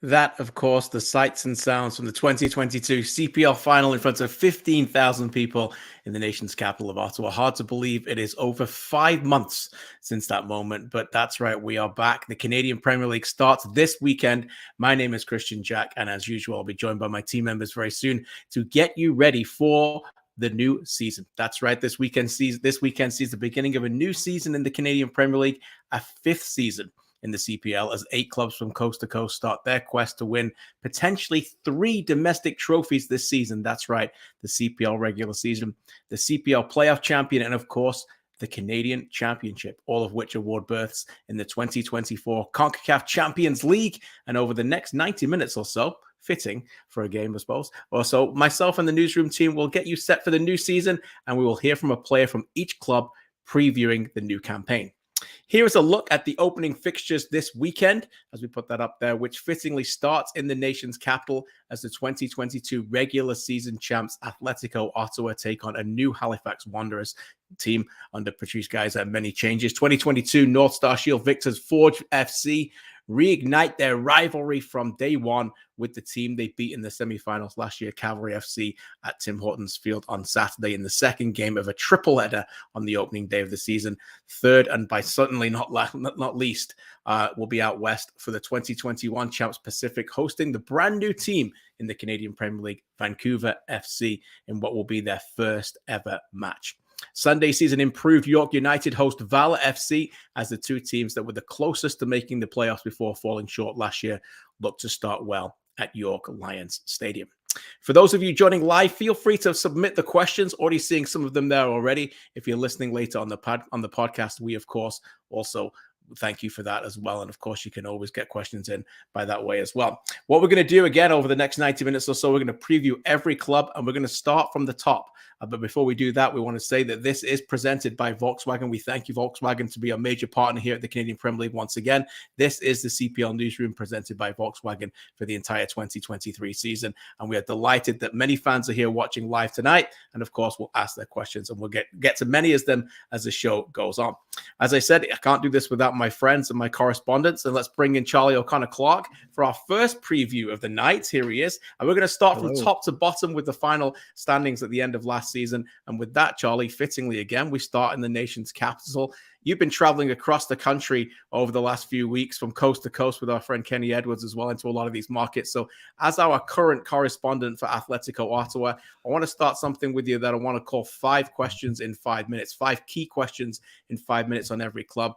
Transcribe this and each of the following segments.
That, of course, the sights and sounds from the 2022 CPL final in front of 15,000 people in the nation's capital of Ottawa. Hard to believe it is over 5 months since that moment, but that's right, we are back. The Canadian Premier League starts this weekend. My name is Christian Jack, and as usual, I'll be joined by my team members very soon to get you ready for the new season. That's right. This weekend sees the beginning of a new season in the Canadian Premier League, a fifth season in the CPL, as 8 clubs from coast to coast start their quest to win potentially 3 domestic trophies this season. That's right, the CPL regular season, the CPL playoff champion, and of course, the Canadian Championship, all of which award berths in the 2024 CONCACAF Champions League. And over the next 90 minutes or so, fitting for a game, I suppose. Also, myself and the newsroom team will get you set for the new season, and we will hear from a player from each club previewing the new campaign. Here is a look at the opening fixtures this weekend, as we put that up there, which fittingly starts in the nation's capital as the 2022 regular season champs Atletico Ottawa take on a new Halifax Wanderers team under Patrice Geyser. Many changes. 2022 North Star Shield victors Forge FC reignite their rivalry from day one with the team they beat in the semifinals last year, Cavalry FC, at Tim Hortons Field on Saturday in the second game of a triple header on the opening day of the season. Third, and by certainly not least, will be out west for the 2021 Champs Pacific, hosting the brand new team in the Canadian Premier League, Vancouver FC, in what will be their first ever match. Sunday season improved York United host Valor FC as the two teams that were the closest to making the playoffs before falling short last year look to start well at York Lions Stadium. For those of you joining live, feel free to submit the questions. Already seeing some of them there already. If you're listening later on the podcast, we of course also thank you for that as well. And of course, you can always get questions in by that way as well. What we're going to do again over the next 90 minutes or so, we're going to preview every club, and we're going to start from the top. But before we do that, we want to say that this is presented by Volkswagen. We thank you, Volkswagen, to be a major partner here at the Canadian Premier League once again. This is the CPL Newsroom presented by Volkswagen for the entire 2023 season. And we are delighted that many fans are here watching live tonight. And of course, we'll ask their questions, and we'll get to many of them as the show goes on. As I said, I can't do this without my friends and my correspondents. And let's bring in Charlie O'Connor-Clark for our first preview of the night. Here he is. And we're going to start from top to bottom with the final standings at the end of last season. And with that, Charlie, fittingly again, we start in the nation's capital. You've been traveling across the country over the last few weeks from coast to coast with our friend Kenny Edwards as well into a lot of these markets. So as our current correspondent for Atletico Ottawa, I want to start something with you that I want to call 5 questions in 5 minutes, 5 key questions in 5 minutes on every club.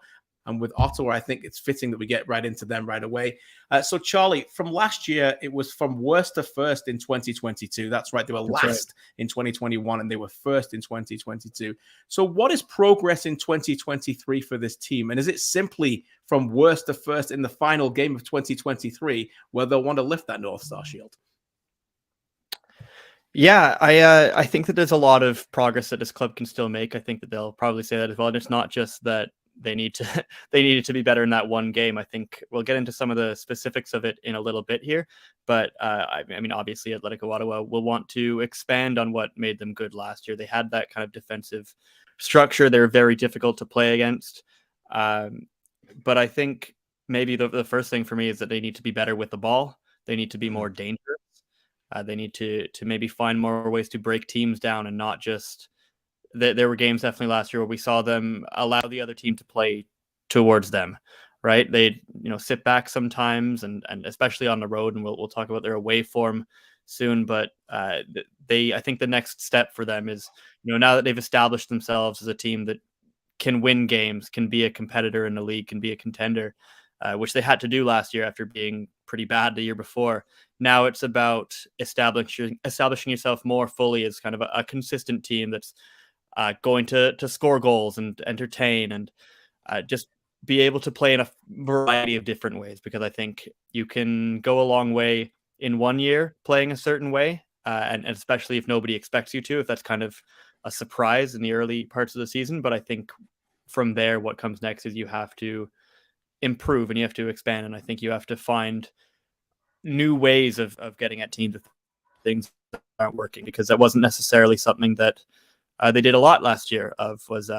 And with Ottawa, I think it's fitting that we get right into them right away. So, Charlie, from last year, it was from worst to first in 2022. That's right. They were last in 2021, and they were first in 2022. So what is progress in 2023 for this team? And is it simply from worst to first in the final game of 2023 where they'll want to lift that North Star Shield? Yeah, I think that there's a lot of progress that this club can still make. I think that they'll probably say that as well. And it's not just that they needed to be better in that one game. I think we'll get into some of the specifics of it in a little bit here, but I mean, obviously Atletico Ottawa will want to expand on what made them good last year. They had that kind of defensive structure. They're very difficult to play against. But I think maybe the first thing for me is that they need to be better with the ball. They need to be more dangerous. They need to maybe find more ways to break teams down and not just... There were games definitely last year where we saw them allow the other team to play towards them, right? They'd, sit back sometimes and especially on the road, and we'll talk about their away form soon. But I think the next step for them is, now that they've established themselves as a team that can win games, can be a competitor in the league, can be a contender, which they had to do last year after being pretty bad the year before. Now it's about establishing yourself more fully as kind of a consistent team that's going to score goals and entertain and just be able to play in a variety of different ways, because I think you can go a long way in one year playing a certain way, and especially if nobody expects you to, if that's kind of a surprise in the early parts of the season. But I think from there, what comes next is you have to improve and you have to expand, and I think you have to find new ways of getting at teams if things aren't working, because that wasn't necessarily something that they did a lot last year was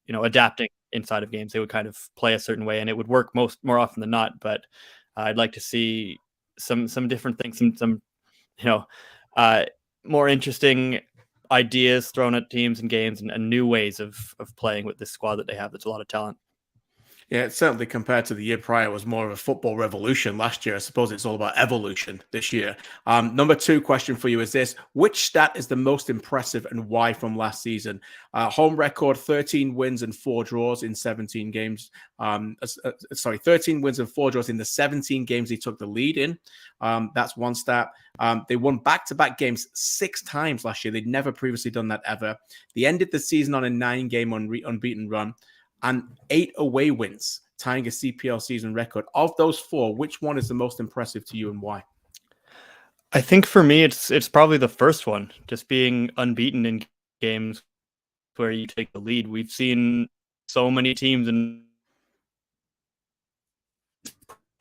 adapting inside of games. They would kind of play a certain way and it would work more often than not. But I'd like to see some different things, some more interesting ideas thrown at teams and games, and new ways of playing with this squad that they have. That's a lot of talent. Yeah, it's certainly compared to the year prior, it was more of a football revolution last year. I suppose it's all about evolution this year. Number 2 question for you is this. Which stat is the most impressive and why from last season? Home record, 13 wins and 4 draws in 17 games. 13 wins and 4 draws in the 17 games they took the lead in. That's one stat. They won back-to-back games 6 times last year. They'd never previously done that ever. They ended the season on a 9-game unbeaten run and 8 away wins, tying a CPL season record. Of those 4, which one is the most impressive to you and why? I think for me, it's probably the first one, just being unbeaten in games where you take the lead. We've seen so many teams in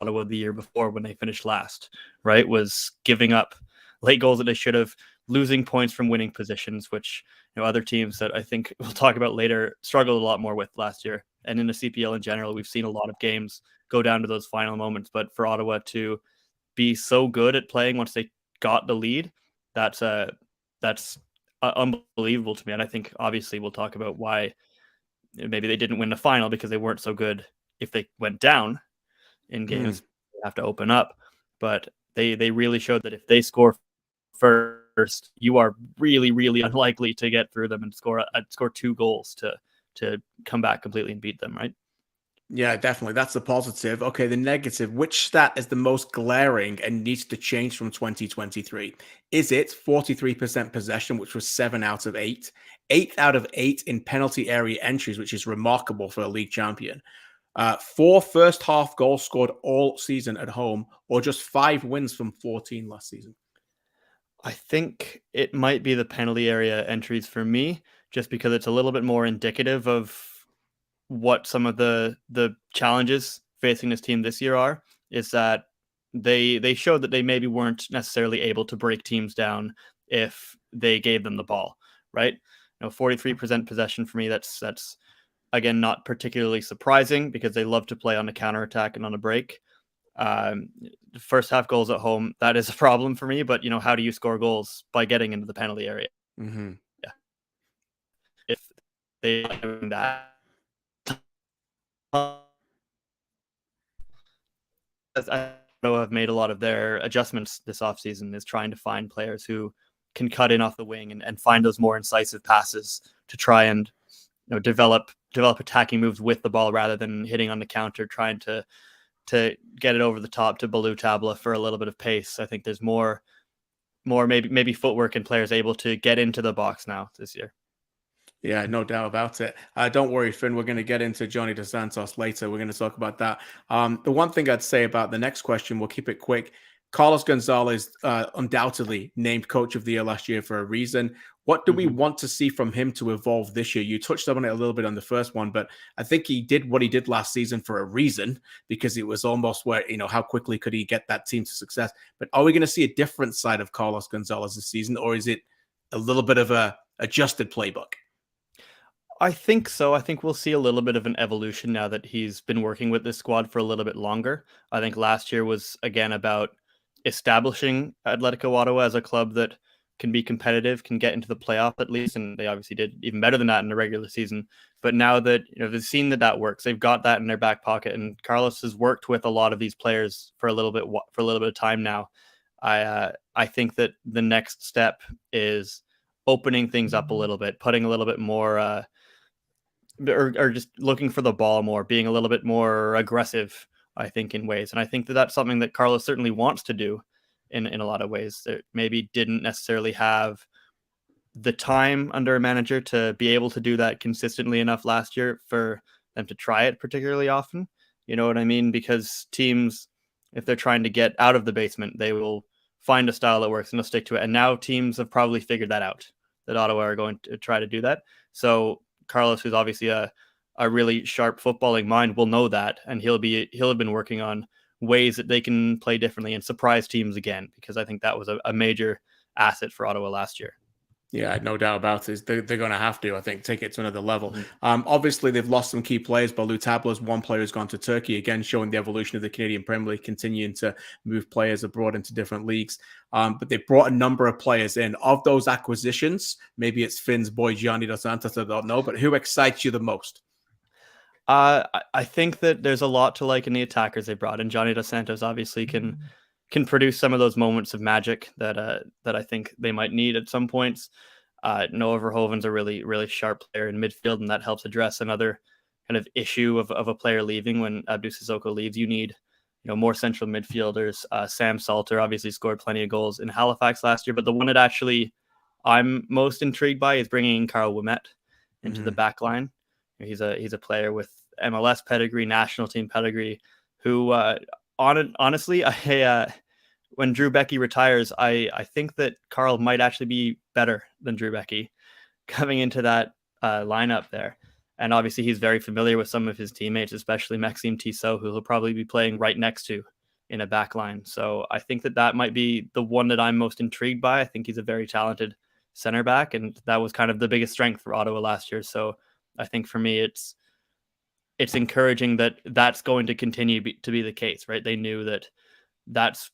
Ottawa the year before when they finished last, right? Was giving up late goals that they should have, losing points from winning positions, which other teams that I think we'll talk about later struggled a lot more with last year. And in the CPL in general, we've seen a lot of games go down to those final moments. But for Ottawa to be so good at playing once they got the lead, that's unbelievable to me. And I think obviously we'll talk about why maybe they didn't win the final, because they weren't so good. If they went down in games, they have to open up. But they really showed that if they score first, you are really, really unlikely to get through them and score 2 goals to come back completely and beat them, right? Yeah, definitely. That's the positive. Okay, the negative. Which stat is the most glaring and needs to change from 2023? Is it 43% possession, which was 7 out of 8, 8 out of 8 in penalty area entries, which is remarkable for a league champion, 4 first half goals scored all season at home, or just 5 wins from 14 last season? I think it might be the penalty area entries for me, just because it's a little bit more indicative of what some of the challenges facing this team this year are. Is that they showed that they maybe weren't necessarily able to break teams down if they gave them the ball, right? 43% possession for me, that's again not particularly surprising, because they love to play on the counterattack and on a break. First half goals at home, that is a problem for me. But how do you score goals? By getting into the penalty area. Mm-hmm. Yeah. If they are doing that, I know have made a lot of their adjustments this offseason, is trying to find players who can cut in off the wing and find those more incisive passes to try and develop attacking moves with the ball, rather than hitting on the counter, trying to get it over the top to Baloo Tabla for a little bit of pace. I think there's more maybe footwork and players able to get into the box now this year. Yeah, no doubt about it. Don't worry, Finn. We're going to get into Johnny Dos Santos later. We're going to talk about that. The one thing I'd say about the next question, we'll keep it quick. Carlos Gonzalez undoubtedly named Coach of the Year last year for a reason. What do we want to see from him to evolve this year? You touched on it a little bit on the first one, but I think he did what he did last season for a reason, because it was almost where, how quickly could he get that team to success? But are we going to see a different side of Carlos Gonzalez this season, or is it a little bit of a adjusted playbook? I think so. I think we'll see a little bit of an evolution now that he's been working with this squad for a little bit longer. I think last year was, again, about establishing Atletico Ottawa as a club that can be competitive, can get into the playoff at least, and they obviously did even better than that in the regular season. But now that they've seen that works, they've got that in their back pocket, and Carlos has worked with a lot of these players for a little bit of time now. I think that the next step is opening things up a little bit, putting a little bit more, or just looking for the ball more, being a little bit more aggressive, I think, in ways. And I think that that's something that Carlos certainly wants to do in a lot of ways, that maybe didn't necessarily have the time under a manager to be able to do that consistently enough last year for them to try it particularly often. You know what I mean? Because teams, if they're trying to get out of the basement, they will find a style that works and they'll stick to it. And now teams have probably figured that out, that Ottawa are going to try to do that. So Carlos, who's obviously a really sharp footballing mind, will know that, and he'll have been working on ways that they can play differently and surprise teams again, because I think that was a major asset for Ottawa last year. Yeah, no doubt about it. They're going to have to, I think, take it to another level. Mm-hmm. Obviously, they've lost some key players. Balou Tableau's one player who's gone to Turkey, again, showing the evolution of the Canadian Premier League, continuing to move players abroad into different leagues. But they've brought a number of players in. Of those acquisitions, maybe it's Finn's boy, Gianni Dos Santos, I don't know, but who excites you the most? I think that there's a lot to like in the attackers they brought in. Gianni Dos Santos obviously can produce some of those moments of magic that I think they might need at some points. Noah Verhoeven's a really, really sharp player in midfield, and that helps address another kind of issue of a player leaving. When Abdou Sissoko leaves, you need more central midfielders. Sam Salter obviously scored plenty of goals in Halifax last year, but the one that actually I'm most intrigued by is bringing in Karl Ouimet into the back line. He's a player with MLS pedigree, national team pedigree, who honestly, when Drew Becky retires, I think that Karl might actually be better than Drew Becky coming into that lineup there. And obviously he's very familiar with some of his teammates, especially Maxime Tissot, who he'll probably be playing right next to in a back line. So I think that might be the one that I'm most intrigued by. I think he's a very talented center back, and that was kind of the biggest strength for Ottawa last year. So I think for me, it's encouraging that that's going to continue to be the case, right? They knew that's,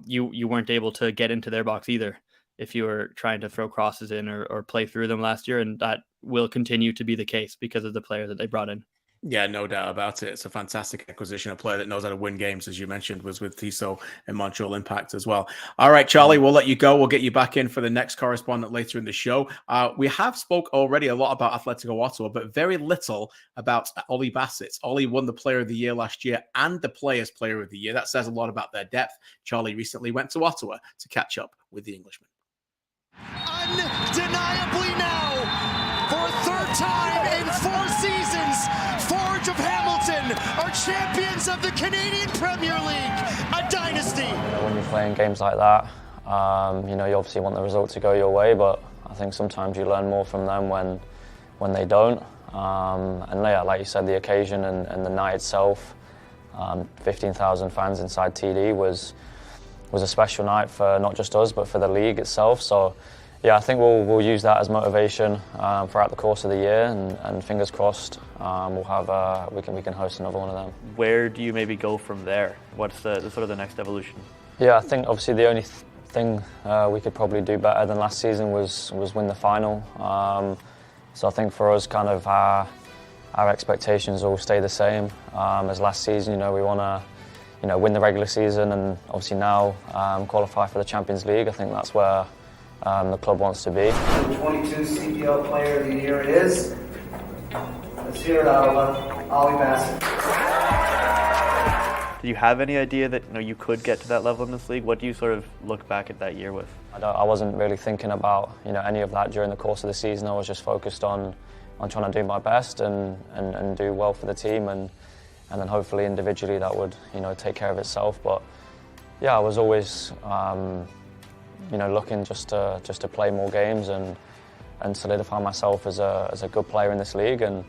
you weren't able to get into their box either if you were trying to throw crosses in or play through them last year. And that will continue to be the case because of the players that they brought in. Yeah, no doubt about it. It's a fantastic acquisition. A player that knows how to win games, as you mentioned, was with Tissot and Montreal Impact as well. All right, Charlie, we'll let you go. We'll get you back in for the next correspondent later in the show. We have spoke already a lot about Atletico Ottawa, but very little about Ollie Bassett. Ollie won the Player of the Year last year and the Players' Player of the Year. That says a lot about their depth. Charlie recently went to Ottawa to catch up with the Englishman. Undeniably now, for a third time in 4 seasons, Forge of Hamilton are champions of the Canadian Premier League, a dynasty. When you're playing games like that, you obviously want the result to go your way, but I think sometimes you learn more from them when they don't. And yeah, like you said, the occasion and the night itself, 15,000 fans inside TD was a special night for not just us, but for the league itself. So yeah, I think we'll use that as motivation throughout the course of the year, and fingers crossed we can host another one of them. Where do you maybe go from there? What's the sort of the next evolution? Yeah, I think obviously the only thing we could probably do better than last season was win the final. So I think for us, kind of our expectations will stay the same as last season. We want to win the regular season and obviously now qualify for the Champions League. I think that's where the club wants to be. The 22 CPL Player of the Year is, let's hear it, Ottawa, Ollie Bassett. Do you have any idea that you could get to that level in this league? What do you sort of look back at that year with? I wasn't really thinking about any of that during the course of the season. I was just focused on trying to do my best and do well for the team, and then hopefully individually that would take care of itself. But yeah, I was always looking just to play more games and solidify myself as a good player in this league, and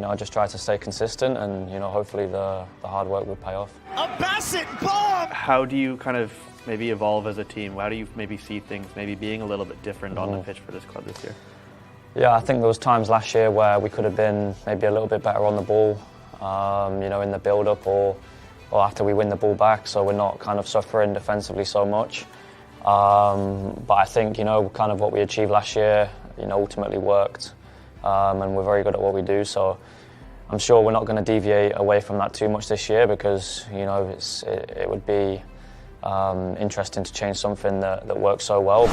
I just try to stay consistent, and hopefully the hard work would pay off. A Bassett bomb! How do you kind of maybe evolve as a team? How do you maybe see things maybe being a little bit different on the pitch for this club this year? Yeah, I think there was times last year where we could have been maybe a little bit better on the ball, in the build-up or after we win the ball back, so we're not kind of suffering defensively so much. But I think, kind of what we achieved last year, ultimately worked, and we're very good at what we do. So I'm sure we're not going to deviate away from that too much this year, because, it would be interesting to change something that works so well.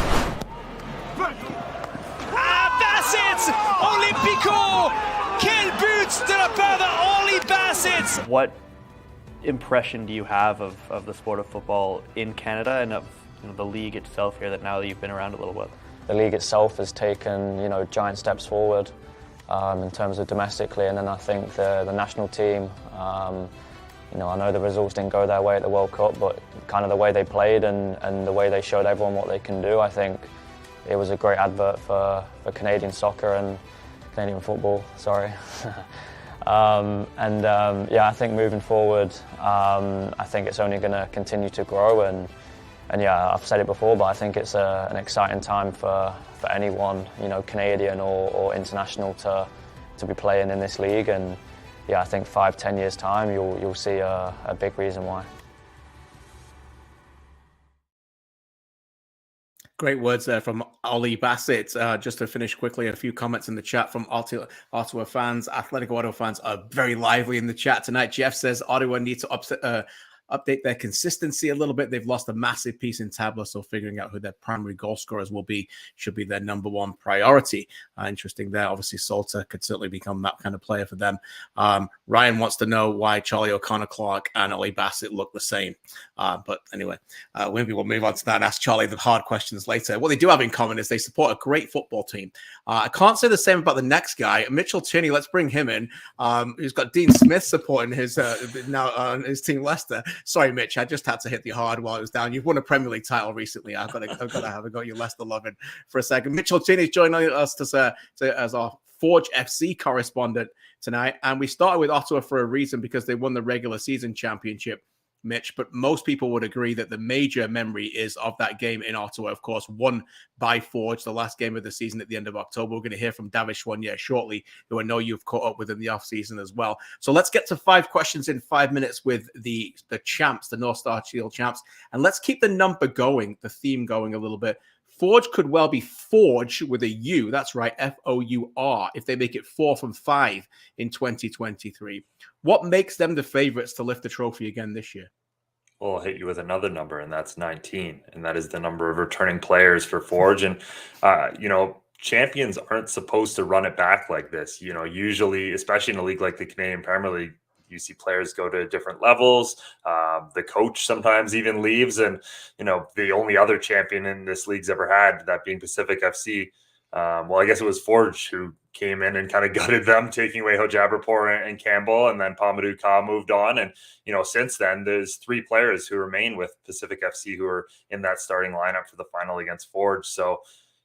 Bassett! Olympico! Quel but de la part de Ollie Bassett! What impression do you have of the sport of football in Canada and of the league itself here, that now that you've been around a little bit? The league itself has taken giant steps forward in terms of domestically, and then I think the national team, I know the results didn't go their way at the World Cup, but kind of the way they played and the way they showed everyone what they can do, I think it was a great advert for Canadian soccer and Canadian football, sorry. I think moving forward, I think it's only going to continue to grow, and yeah, I've said it before, but I think it's an exciting time for anyone, you know, Canadian or international to be playing in this league. And yeah, I think 5-10 years time, you'll see a big reason why. Great words there from Ollie Bassett. Just to finish quickly, a few comments in the chat from Ottawa fans. Atletico Ottawa fans are very lively in the chat tonight. Jeff says Ottawa need to update their consistency a little bit. They've lost a massive piece in Tabla, so figuring out who their primary goal scorers will be should be their number one priority. Interesting there. Obviously, Salter could certainly become that kind of player for them. Ryan wants to know why Charlie O'Connor-Clark and Ollie Bassett look the same. But anyway, maybe we'll move on to that and ask Charlie the hard questions later. What they do have in common is they support a great football team. I can't say the same about the next guy, Mitchell Choiniere. Let's bring him in. Who's got Dean Smith supporting his now his team Leicester. Sorry, Mitch, I just had to hit you hard while I was down. You've won a Premier League title recently. I've got to have a go at your Leicester loving for a second. Mitchell Choiniere is joining us as our Forge FC correspondent tonight. And we started with Ottawa for a reason, because they won the regular season championship, Mitch, but most people would agree that the major memory is of that game in Ottawa, of course, won by Forge, the last game of the season at the end of October. We're going to hear from David Choiniere shortly, who I know you've caught up with in the offseason as well. So let's get to 5 questions in 5 minutes with the champs, the North Star Shield champs. And let's keep the number going, the theme going a little bit. Forge could well be Forge with a U. That's right, F-O-U-R, if they make it 4 from 5 in 2023. What makes them the favorites to lift the trophy again this year? Well, I'll hit you with another number, and that's 19. And that is the number of returning players for Forge. And, you know, champions aren't supposed to run it back like this. You know, usually, especially in a league like the Canadian Premier League, you see players go to different levels. The coach sometimes even leaves. And, you know, the only other champion in this league's ever had, that being Pacific FC. Well, I guess it was Forge who came in and kind of gutted them, taking away Hojabrapor and Campbell, and then Pamadou Ka moved on. And, you know, since then, there's 3 players who remain with Pacific FC who are in that starting lineup for the final against Forge. So,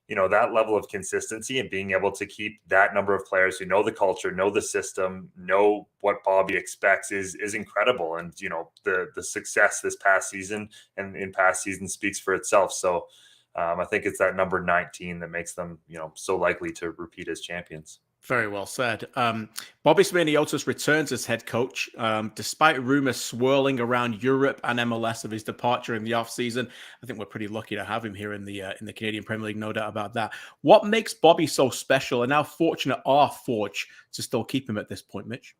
you know, that level of consistency and being able to keep that number of players who know the culture, know the system, know what Bobby expects is incredible. And, you know, the success this past season and in past seasons speaks for itself. So I think it's that number 19 that makes them, you know, so likely to repeat as champions. Very well said. Bobby Smirniotis returns as head coach, despite rumors swirling around Europe and MLS of his departure in the offseason. I think we're pretty lucky to have him here in the Canadian Premier League, no doubt about that. What makes Bobby so special, and how fortunate are Forge to still keep him at this point, Mitch?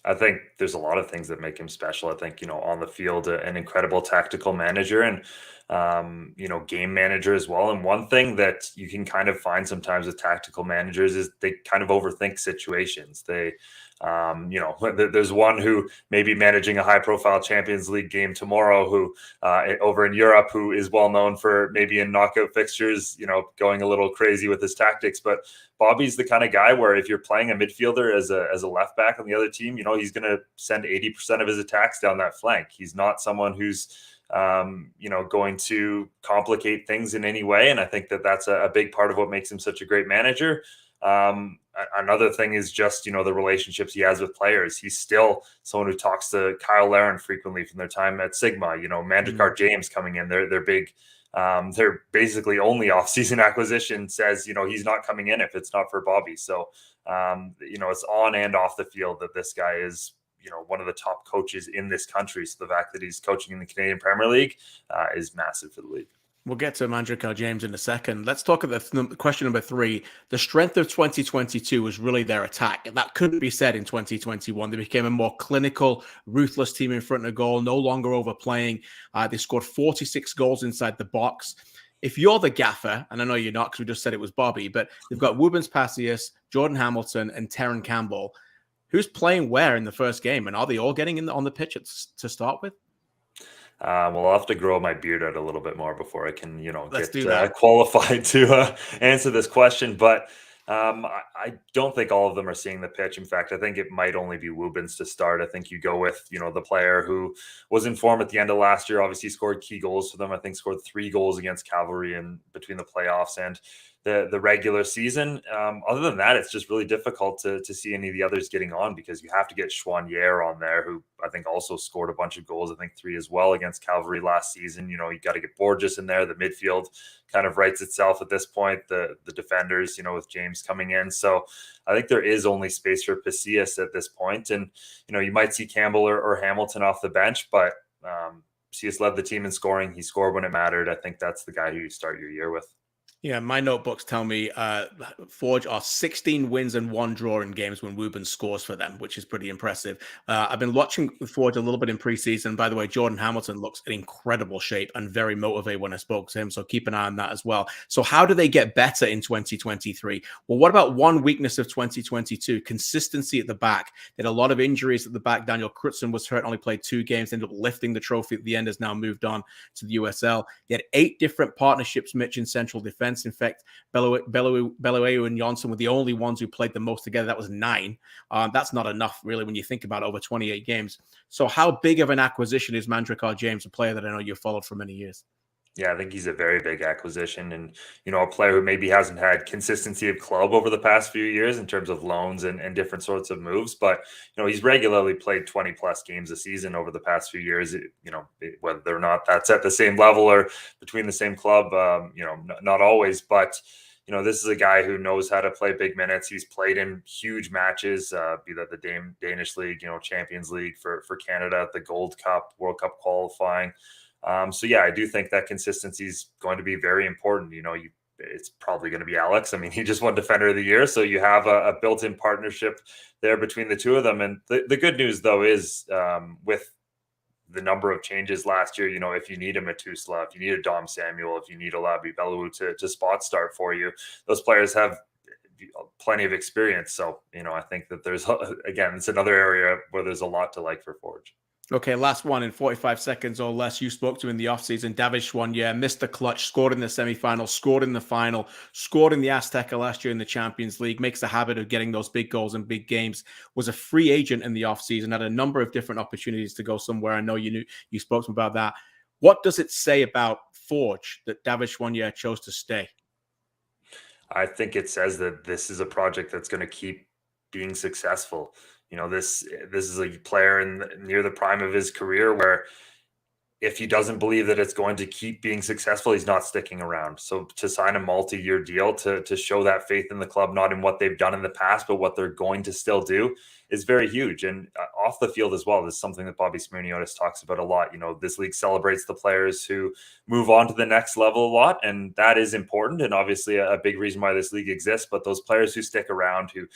I think there's a lot of things that make him special. I think, you know, on the field, an incredible tactical manager and, you know, game manager as well. And one thing that you can kind of find sometimes with tactical managers is they kind of overthink situations. They, you know, there's one who may be managing a high profile Champions League game tomorrow who over in Europe, who is well known for maybe in knockout fixtures, you know, going a little crazy with his tactics. But Bobby's the kind of guy where if you're playing a midfielder as a left back on the other team, you know, he's going to send 80% of his attacks down that flank. He's not someone who's, you know, going to complicate things in any way. And I think that that's a big part of what makes him such a great manager. Another thing is just, you know, the relationships he has with players. He's still someone who talks to Kyle Larin frequently from their time at Sigma, you know, Mandikar James coming in, they're big. Their basically only off-season acquisition says, you know, he's not coming in if it's not for Bobby. So, you know, it's on and off the field that this guy is, you know, one of the top coaches in this country. So the fact that he's coaching in the Canadian Premier League is massive for the league. We'll get to Mandikar James in a second. Let's talk about question number 3. The strength of 2022 was really their attack. And that couldn't be said in 2021. They became a more clinical, ruthless team in front of goal, no longer overplaying. They scored 46 goals inside the box. If you're the gaffer, and I know you're not because we just said it was Bobby, but they've got Wubens Passius, Jordan Hamilton, and Terran Campbell. Who's playing where in the first game? And are they all getting on the pitch to start with? Well, I'll have to grow my beard out a little bit more before I can, you know, get qualified to answer this question. But I don't think all of them are seeing the pitch. In fact, I think it might only be Wubens to start. I think you go with, you know, the player who was in form at the end of last year, obviously scored key goals for them. I think scored 3 goals against Cavalry in between the playoffs and the regular season. Other than that, it's just really difficult to see any of the others getting on because you have to get Choiniere on there, who I think also scored a bunch of goals. I think 3 as well against Cavalry last season. You got to get Borges in there. The midfield kind of writes itself at this point. The defenders, with James coming in. So I think there is only space for Pacias at this point. And, you might see Campbell or Hamilton off the bench, but Pacias led the team in scoring. He scored when it mattered. I think that's the guy who you start your year with. Yeah, my notebooks tell me Forge are 16 wins and 1 draw in games when Wubin scores for them, which is pretty impressive. I've been watching Forge a little bit in preseason. By the way, Jordan Hamilton looks in incredible shape and very motivated when I spoke to him, so keep an eye on that as well. So how do they get better in 2023? Well, what about one weakness of 2022? Consistency at the back. They had a lot of injuries at the back. Daniel Crutzen was hurt, only played 2 games, ended up lifting the trophy at the end, has now moved on to the USL. They had 8 different partnerships, Mitch, in central defense. In fact, Beloueu and Johnson were the only ones who played the most together. That was 9. That's not enough, really, when you think about over 28 games. So how big of an acquisition is Mandrikar James, a player that I know you've followed for many years? Yeah, I think he's a very big acquisition, and a player who maybe hasn't had consistency of club over the past few years in terms of loans and different sorts of moves. But he's regularly played 20 plus games a season over the past few years. Whether or not that's at the same level or between the same club, not always. But this is a guy who knows how to play big minutes. He's played in huge matches, be that the Danish League, Champions League for Canada, the Gold Cup, World Cup qualifying. So yeah, I do think that consistency is going to be very important. It's probably going to be Alex. I mean, he just won Defender of the Year, so you have a built-in partnership there between the two of them. And the good news, though, is with the number of changes last year, if you need a Matusla, if you need a Dom Samuel, if you need a Labi Beloueu to spot start for you, those players have plenty of experience. So, I think that there's, again, it's another area where there's a lot to like for Forge. Okay, last one in 45 seconds or less. You spoke to in the offseason. David Choiniere missed the clutch, scored in the semifinal, scored in the final, scored in the Azteca last year in the Champions League, makes a habit of getting those big goals in big games, was a free agent in the offseason, had a number of different opportunities to go somewhere. I know you spoke to him about that. What does it say about Forge that David Choiniere chose to stay? I think it says that this is a project that's going to keep being successful. This is a player near the prime of his career where if he doesn't believe that it's going to keep being successful, he's not sticking around. So to sign a multi-year deal to show that faith in the club, not in what they've done in the past, but what they're going to still do, is very huge. And off the field as well, this is something that Bobby Smirniotis talks about a lot. This league celebrates the players who move on to the next level a lot, and that is important and obviously a big reason why this league exists. But those players who stick around, who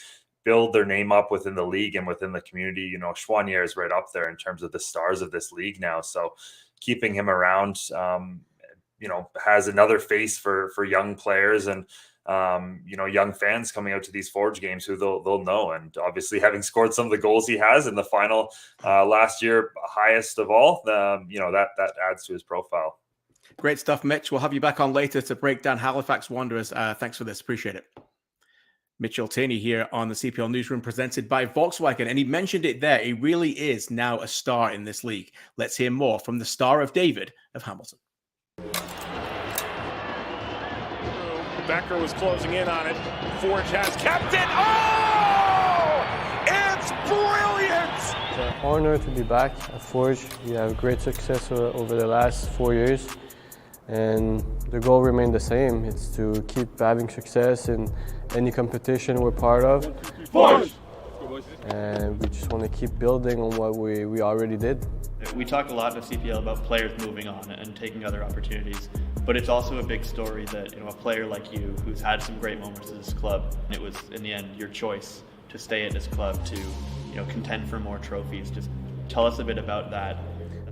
build their name up within the league and within the community, Choiniere is right up there in terms of the stars of this league now. So keeping him around, has another face for young players and, young fans coming out to these Forge games who they'll know. And obviously having scored some of the goals he has in the final last year, highest of all, that adds to his profile. Great stuff, Mitch. We'll have you back on later to break down Halifax Wanderers. Thanks for this. Appreciate it. Mitchell Taney here on the CPL Newsroom, presented by Volkswagen. And he mentioned it there. He really is now a star in this league. Let's hear more from the star of David of Hamilton. Becker was closing in on it. Forge has kept it. Oh! It's brilliant! It's an honor to be back at Forge. We have great success over the last 4 years. And the goal remained the same. It's to keep having success in any competition we're part of. Forge! And we just want to keep building on what we already did. We talk a lot in the CPL about players moving on and taking other opportunities, but it's also a big story that a player like you, who's had some great moments at this club, and it was in the end your choice to stay at this club to contend for more trophies. Just tell us a bit about that.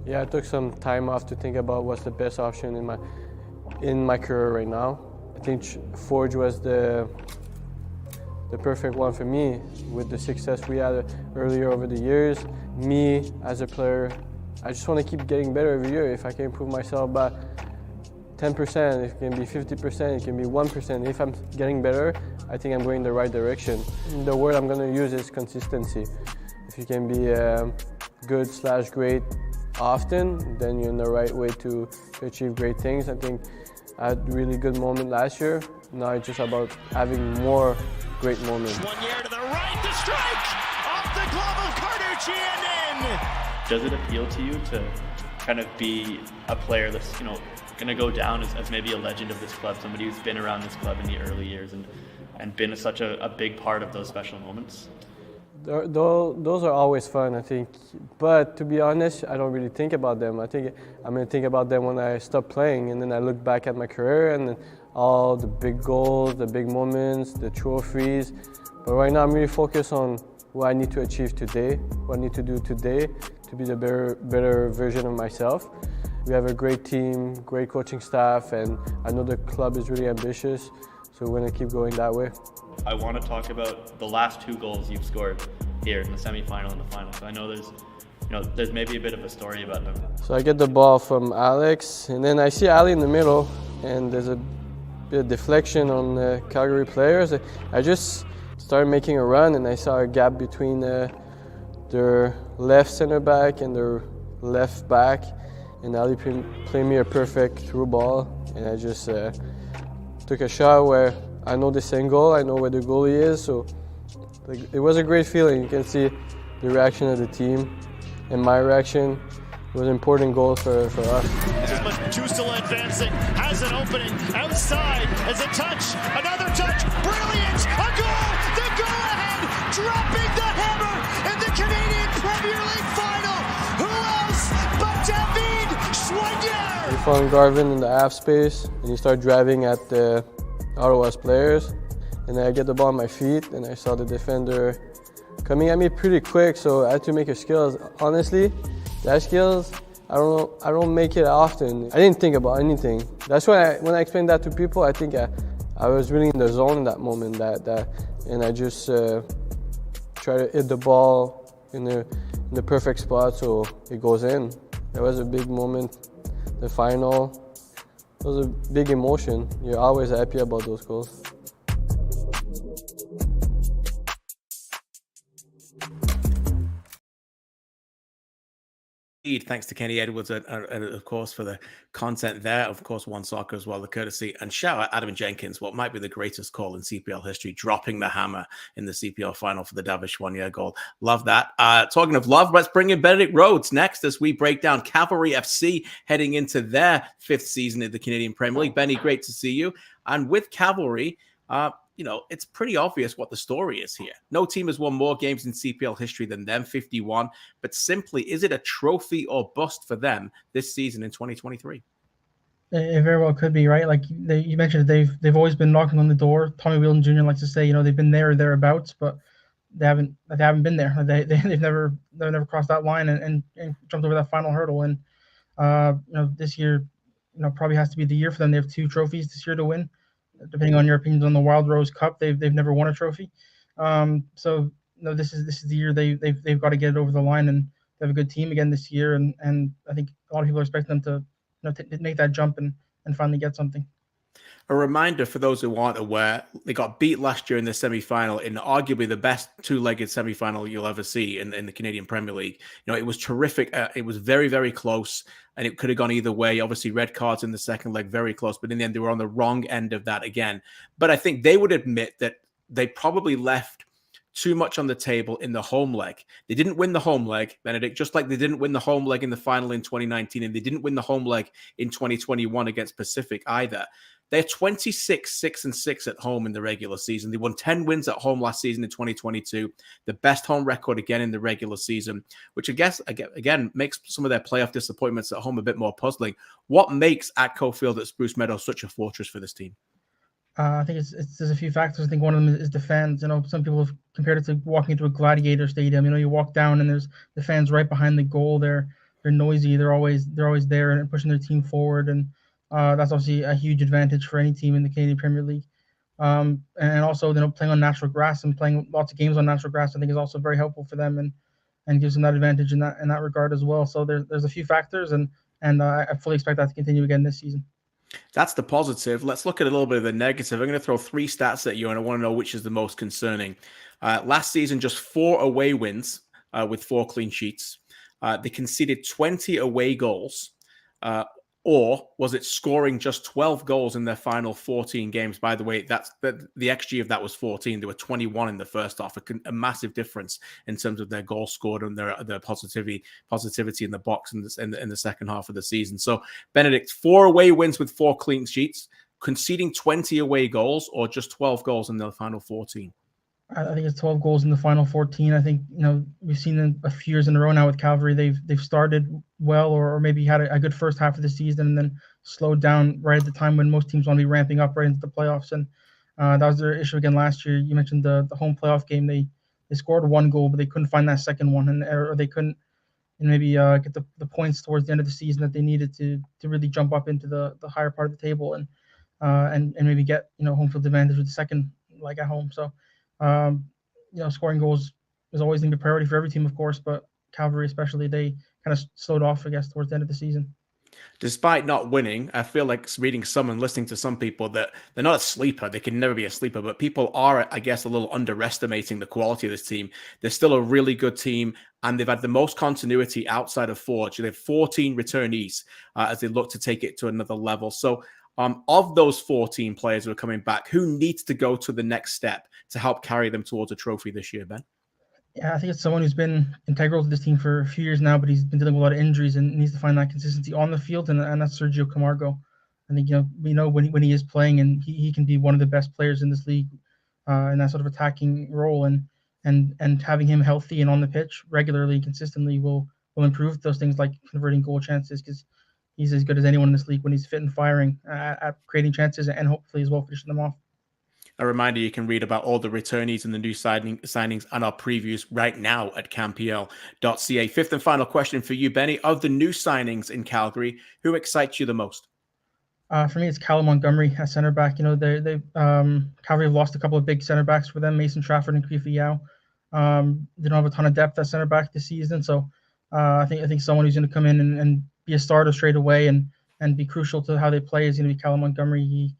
Yeah, I took some time off to think about what's the best option in my career right now. I think Forge was the perfect one for me with the success we had earlier over the years. Me as a player, I just want to keep getting better every year. If I can improve myself by 10%, it can be 50%, it can be 1%. If I'm getting better, I think I'm going the right direction. The word I'm going to use is consistency. If you can be good/great often, then you're in the right way to achieve great things. I think I had a really good moment last year. Now it's just about having more great moments. Choiniere to the right, the strike! Off the glove of Carducci and in! Does it appeal to you to kind of be a player that's, going to go down as maybe a legend of this club, somebody who's been around this club in the early years and been such a big part of those special moments? Those are always fun, I think. But to be honest, I don't really think about them. I think I'm going to think about them when I stop playing, and then I look back at my career and then all the big goals, the big moments, the trophies. But right now I'm really focused on what I need to achieve today, what I need to do today to be the better version of myself. We have a great team, great coaching staff, and I know the club is really ambitious, so we're going to keep going that way. I want to talk about the last 2 goals you've scored here in the semi-final and the final. So I know there's maybe a bit of a story about them. So I get the ball from Alex, and then I see Ali in the middle, and there's a bit of deflection on the Calgary players. I just started making a run, and I saw a gap between their left center back and their left back, and Ali played me a perfect through ball, and I just took a shot where I know the same goal, I know where the goalie is, so it was a great feeling. You can see the reaction of the team and my reaction. It was an important goal for us. Tusula advancing, has an opening outside as a touch, another touch, brilliant, a goal, the go-ahead, dropping the hammer in the Canadian Premier League final. Who else but David Choiniere? We found Garvin in the half space, and he started driving at the Ottawa's players, and then I get the ball on my feet, and I saw the defender coming at me pretty quick, so I had to make a skills. Honestly, that skills, I don't make it often. I didn't think about anything. That's why when I explain that to people, I think I was really in the zone in that moment, and I just try to hit the ball in the perfect spot so it goes in. That was a big moment, the final. It was a big emotion. You're always happy about those goals. Thanks to Kenny Edwards, and of course, for the content there. Of course, One Soccer as well, the courtesy. And shout out Adam Jenkins, what might be the greatest call in CPL history, dropping the hammer in the CPL final for the David Choiniere goal. Love that. Talking of love, let's bring in Benedict Rhodes next as we break down Cavalry FC heading into their 5th season in the Canadian Premier League. Benny, great to see you. And with Cavalry, it's pretty obvious what the story is here. No team has won more games in CPL history than them, 51. But simply, is it a trophy or bust for them this season in 2023? It very well could be, right? Like you mentioned, they've always been knocking on the door. Tommy Wheeldon Jr. likes to say, they've been there or thereabouts, but they haven't been there. They've never crossed that line and jumped over that final hurdle. And this year, probably has to be the year for them. They have 2 trophies this year to win. Depending on your opinions on the Wild Rose Cup, they've never won a trophy. So this is the year they've got to get it over the line, and they have a good team again this year. And I think a lot of people are expecting them to make that jump and finally get something. A reminder for those who aren't aware, they got beat last year in the semi-final in arguably the best 2-legged semi-final you'll ever see in the Canadian Premier League. It was terrific. It was very, very close, and it could have gone either way. Obviously, red cards in the second leg, very close, but in the end, they were on the wrong end of that again. But I think they would admit that they probably left too much on the table in the home leg. They didn't win the home leg, Benedict, just like they didn't win the home leg in the final in 2019, and they didn't win the home leg in 2021 against Pacific either. They're 26-6-6 at home in the regular season. They won 10 wins at home last season in 2022, the best home record again in the regular season, which I guess, again, makes some of their playoff disappointments at home a bit more puzzling. What makes Atco Field at Spruce Meadows such a fortress for this team? I think there's a few factors. I think one of them is the fans. Some people have compared it to walking into a gladiator stadium. You walk down and there's the fans right behind the goal. They're noisy. They're always there and pushing their team forward. And that's obviously a huge advantage for any team in the Canadian Premier League. And also, playing on natural grass and playing lots of games on natural grass, I think is also very helpful for them and gives them that advantage in that regard as well. So there's a few factors, and I fully expect that to continue again this season. That's the positive. Let's look at a little bit of the negative. I'm going to throw 3 stats at you, and I want to know which is the most concerning. Last season, just 4 away wins with 4 clean sheets. They conceded 20 away goals. Or was it scoring just 12 goals in their final 14 games? By the way, that's the XG of that was 14. There were 21 in the first half, a massive difference in terms of their goals scored and their positivity in the box in the second half of the season. So Benedict, 4 away wins with 4 clean sheets, conceding 20 away goals, or just 12 goals in the final 14? I think it's 12 goals in the final 14. I think, we've seen a few years in a row now with Cavalry. They've started well, or maybe had a good first half of the season and then slowed down right at the time when most teams want to be ramping up right into the playoffs. And that was their issue again last year. You mentioned the home playoff game. They scored 1 goal, but they couldn't find that second one, or they couldn't maybe get the points towards the end of the season that they needed to really jump up into the higher part of the table and maybe get home field advantage with the second leg at home. So scoring goals is always going to be a priority for every team, of course, but Cavalry especially, they kind of slowed off, I guess, towards the end of the season. Despite not winning, I feel like reading some and listening to some people that they're not a sleeper. They can never be a sleeper, but people are, I guess, a little underestimating the quality of this team. They're still a really good team, and they've had the most continuity outside of Forge. They have 14 returnees as they look to take it to another level. So of those 14 players who are coming back, who needs to go to the next step to help carry them towards a trophy this year, Ben? Yeah, I think it's someone who's been integral to this team for a few years now, but he's been dealing with a lot of injuries and needs to find that consistency on the field, and that's Sergio Camargo. I think, we know when he is playing, and he can be one of the best players in this league in that sort of attacking role, and having him healthy and on the pitch regularly and consistently will improve those things like converting goal chances, because he's as good as anyone in this league when he's fit and firing at creating chances and hopefully as well finishing them off. A reminder, you can read about all the returnees and the new signings and our previews right now at campl.ca. Fifth and final question for you, Benny. Of the new signings in Calgary, who excites you the most? For me, it's Callum Montgomery at center back. They Calgary have lost a couple of big center backs for them, Mason Trafford and Krifa Yao. They don't have a ton of depth at center back this season, so I think someone who's going to come in and be a starter straight away and be crucial to how they play is going to be Callum Montgomery. He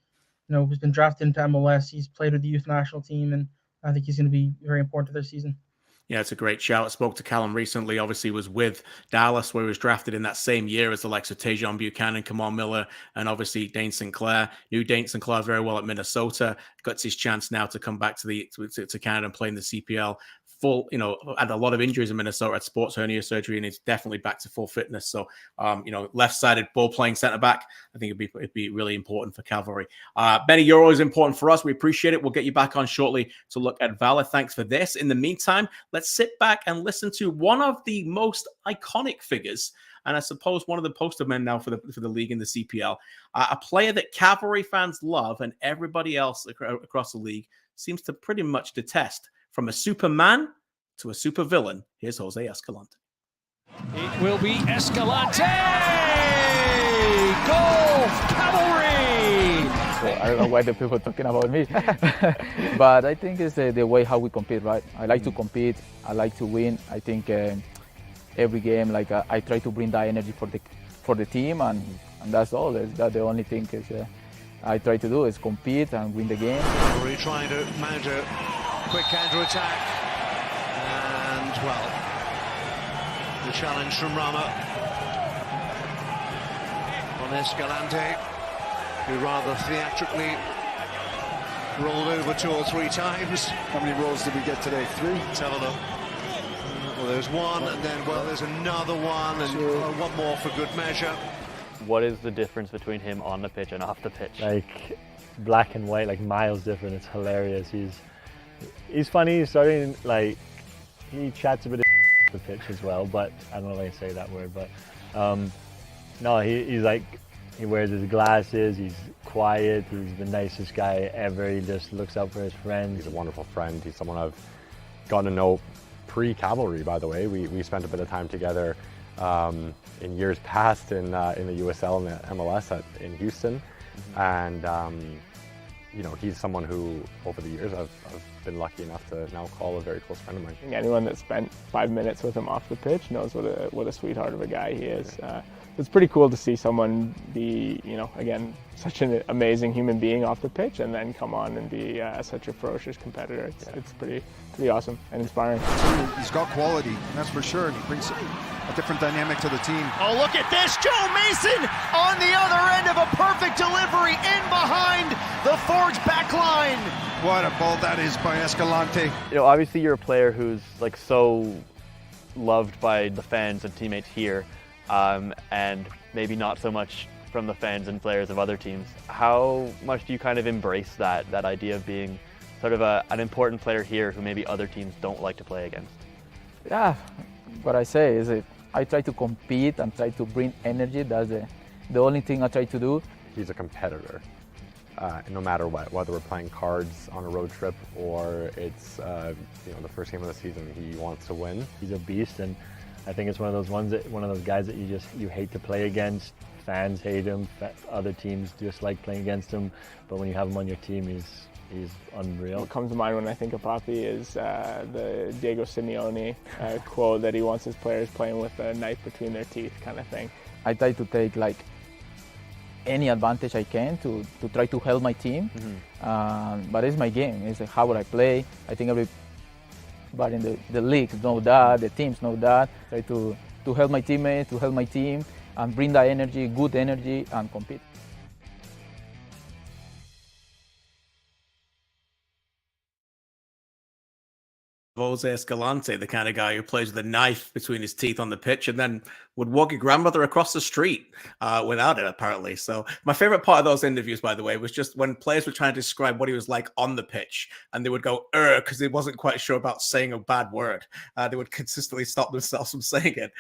has been drafted into MLS. He's played with the youth national team, and I think he's going to be very important to their season. Yeah, it's a great shout. I spoke to Callum recently. Obviously, was with Dallas, where he was drafted in that same year as the likes of Tajon Buchanan, Kamal Miller, and obviously Dane Sinclair. Knew Dane Sinclair very well at Minnesota. Got his chance now to come back to Canada and play in the CPL. Had a lot of injuries in Minnesota, had sports hernia surgery, and he's definitely back to full fitness. So, left-sided ball-playing centre-back, I think it'd be really important for Cavalry. Benny, you're always important for us. We appreciate it. We'll get you back on shortly to look at Valor. Thanks for this. In the meantime, let's sit back and listen to one of the most iconic figures, and I suppose one of the poster men now for the league in the CPL, a player that Cavalry fans love and everybody else across the league seems to pretty much detest. From a Superman to a supervillain, here's Jose Escalante. It will be Escalante! Goal! Cavalry! So I don't know why the people are talking about me. But I think it's the way how we compete, right? I like to compete. I like to win. I think every game, I try to bring that energy for the team, and that's all. That's the only thing I try to do is compete and win the game. Cavalry trying to mount a quick counter-attack, and the challenge from Rama on Escalante, who rather theatrically rolled over 2 or 3 times. How many rolls did we get today? 3? Let's have a look. Well, there's one, and then there's another one, and one more for good measure. What is the difference between him on the pitch and off the pitch? Like black and white, like miles different. It's hilarious. He's funny. He's starting he chats a bit of the pitch as well, but I don't know if I can say that word. But no, he's he wears his glasses. He's quiet. He's the nicest guy ever. He just looks out for his friends. He's a wonderful friend. He's someone I've gotten to know pre-Cavalry, by the way. We spent a bit of time together in years past in the USL and the MLS in Houston, and he's someone who over the years I've been lucky enough to now call a very close friend of mine. I think anyone that spent 5 minutes with him off the pitch knows what a sweetheart of a guy he is. It's pretty cool to see someone be, again, such an amazing human being off the pitch and then come on and be such a ferocious competitor. It's pretty awesome and inspiring. He's got quality, that's for sure, and he brings a different dynamic to the team. Oh, look at this. Joe Mason on the other end of a perfect delivery in behind the Forge back line. What a ball that is by Escalante. Obviously you're a player who's like so loved by the fans and teammates here, and maybe not so much from the fans and players of other teams. How much do you kind of embrace that idea of being sort of an important player here who maybe other teams don't like to play against? Yeah, what I say is I try to compete and try to bring energy. That's the only thing I try to do. He's a competitor, no matter what, whether we're playing cards on a road trip or it's the first game of the season, he wants to win. He's a beast, and I think it's one of those guys that you hate to play against. Fans hate him, other teams just like playing against him, but when you have him on your team, he's unreal. What comes to mind when I think of Papi is the Diego Simeone quote that he wants his players playing with a knife between their teeth kind of thing. I try to take like any advantage I can to try to help my team, but it's my game. It's how would I play. I think everybody in the leagues know that, the teams know that. Try to help my teammates, to help my team, and bring that energy, good energy, and compete. Jose Escalante, the kind of guy who plays with a knife between his teeth on the pitch and then would walk your grandmother across the street without it, apparently. So my favorite part of those interviews, by the way, was just when players were trying to describe what he was like on the pitch and they would go, because they wasn't quite sure about saying a bad word. They would consistently stop themselves from saying it.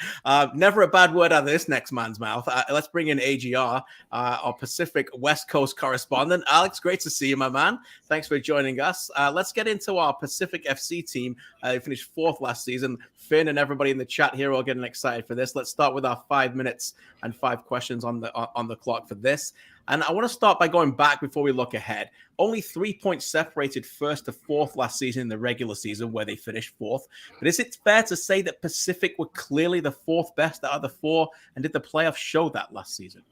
Never a bad word out of this next man's mouth. Let's bring in AGR, our Pacific West Coast correspondent. Alex, great to see you, my man. Thanks for joining us. Let's get into our Pacific FC team. They finished 4th last season. Finn and everybody in the chat here are all getting excited for this. Let's start with our 5 minutes and 5 questions on the clock for this. And I want to start by going back before we look ahead. Only 3 points separated 1st to 4th last season in the regular season, where they finished 4th. But is it fair to say that Pacific were clearly the 4th best out of the 4? And did the playoffs show that last season?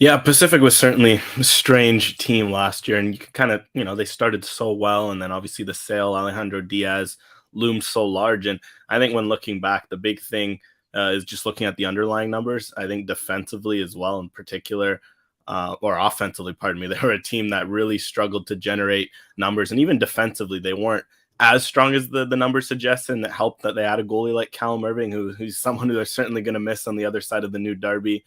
Yeah, Pacific was certainly a strange team last year, and you could kind of, they started so well, and then obviously the sale, Alejandro Diaz, loomed so large. And I think when looking back, the big thing is just looking at the underlying numbers. I think defensively as well, in particular, or offensively, pardon me, they were a team that really struggled to generate numbers, and even defensively, they weren't as strong as the numbers suggest, and that helped that they had a goalie like Callum Irving, who's someone who they're certainly going to miss on the other side of the new derby.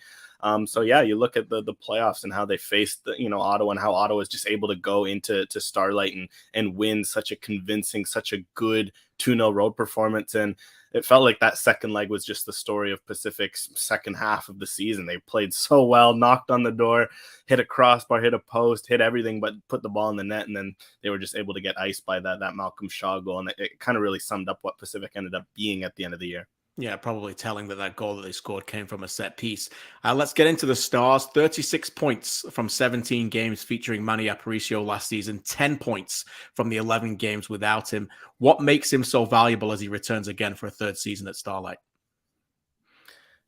So yeah, you look at the playoffs and how they faced Ottawa, and how Ottawa was just able to go into Starlight and win such a convincing, such a good 2-0 road performance. And it felt like that second leg was just the story of Pacific's second half of the season. They played so well, knocked on the door, hit a crossbar, hit a post, hit everything, but put the ball in the net. And then they were just able to get iced by that Malcolm Shaw goal. And it kind of really summed up what Pacific ended up being at the end of the year. Yeah, probably telling that goal that they scored came from a set piece. Let's get into the stars. 36 points from 17 games featuring Manny Aparicio last season. 10 points from the 11 games without him. What makes him so valuable as he returns again for a 3rd season at Starlight?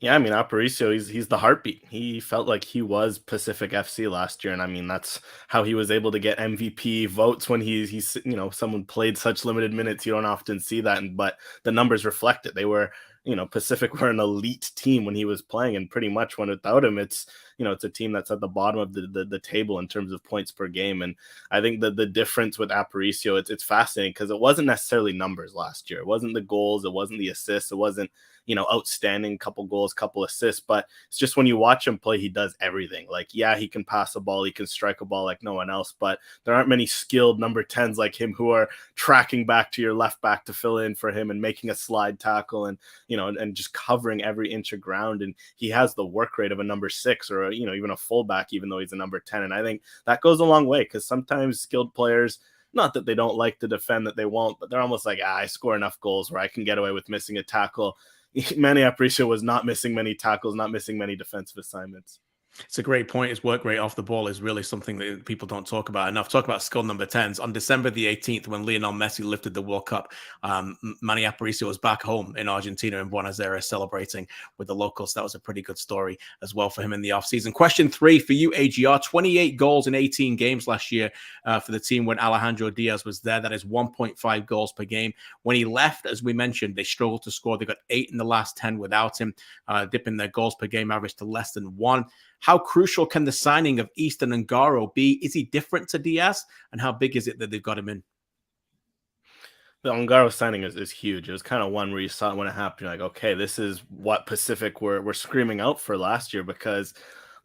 Yeah, I mean, Aparicio, he's the heartbeat. He felt like he was Pacific FC last year. And I mean, that's how he was able to get MVP votes when he's someone played such limited minutes. You don't often see that. But the numbers reflect it. They were, Pacific were an elite team when he was playing, and pretty much when without him, it's a team that's at the bottom of the table in terms of points per game. And I think that the difference with Aparicio, it's fascinating because it wasn't necessarily numbers last year. It wasn't the goals. It wasn't the assists. It wasn't, outstanding couple goals, couple assists, but it's just when you watch him play, he does everything. Like, yeah, he can pass a ball, he can strike a ball like no one else, but there aren't many skilled number 10s like him who are tracking back to your left back to fill in for him and making a slide tackle and, and just covering every inch of ground. And he has the work rate of a number 6 or, even a fullback, even though he's a number 10. And I think that goes a long way because sometimes skilled players, not that they don't like to defend, that they won't, but they're almost like, I score enough goals where I can get away with missing a tackle. Manny Aparicio was not missing many tackles, not missing many defensive assignments. It's a great point. His work rate off the ball is really something that people don't talk about enough. Talk about skill number 10s. On December the 18th, when Lionel Messi lifted the World Cup, Manny Aparicio was back home in Argentina in Buenos Aires celebrating with the locals. That was a pretty good story as well for him in the offseason. Question 3 for you, AGR. 28 goals in 18 games last year for the team when Alejandro Diaz was there. That is 1.5 goals per game. When he left, as we mentioned, they struggled to score. They got 8 in the last 10 without him, dipping their goals per game average to less than 1. How crucial can the signing of Easton Ngaro be? Is he different to Diaz? And how big is it that they've got him in? The Ngaro signing is huge. It was kind of one where you saw it when it happened. You're like, okay, this is what Pacific were screaming out for last year, because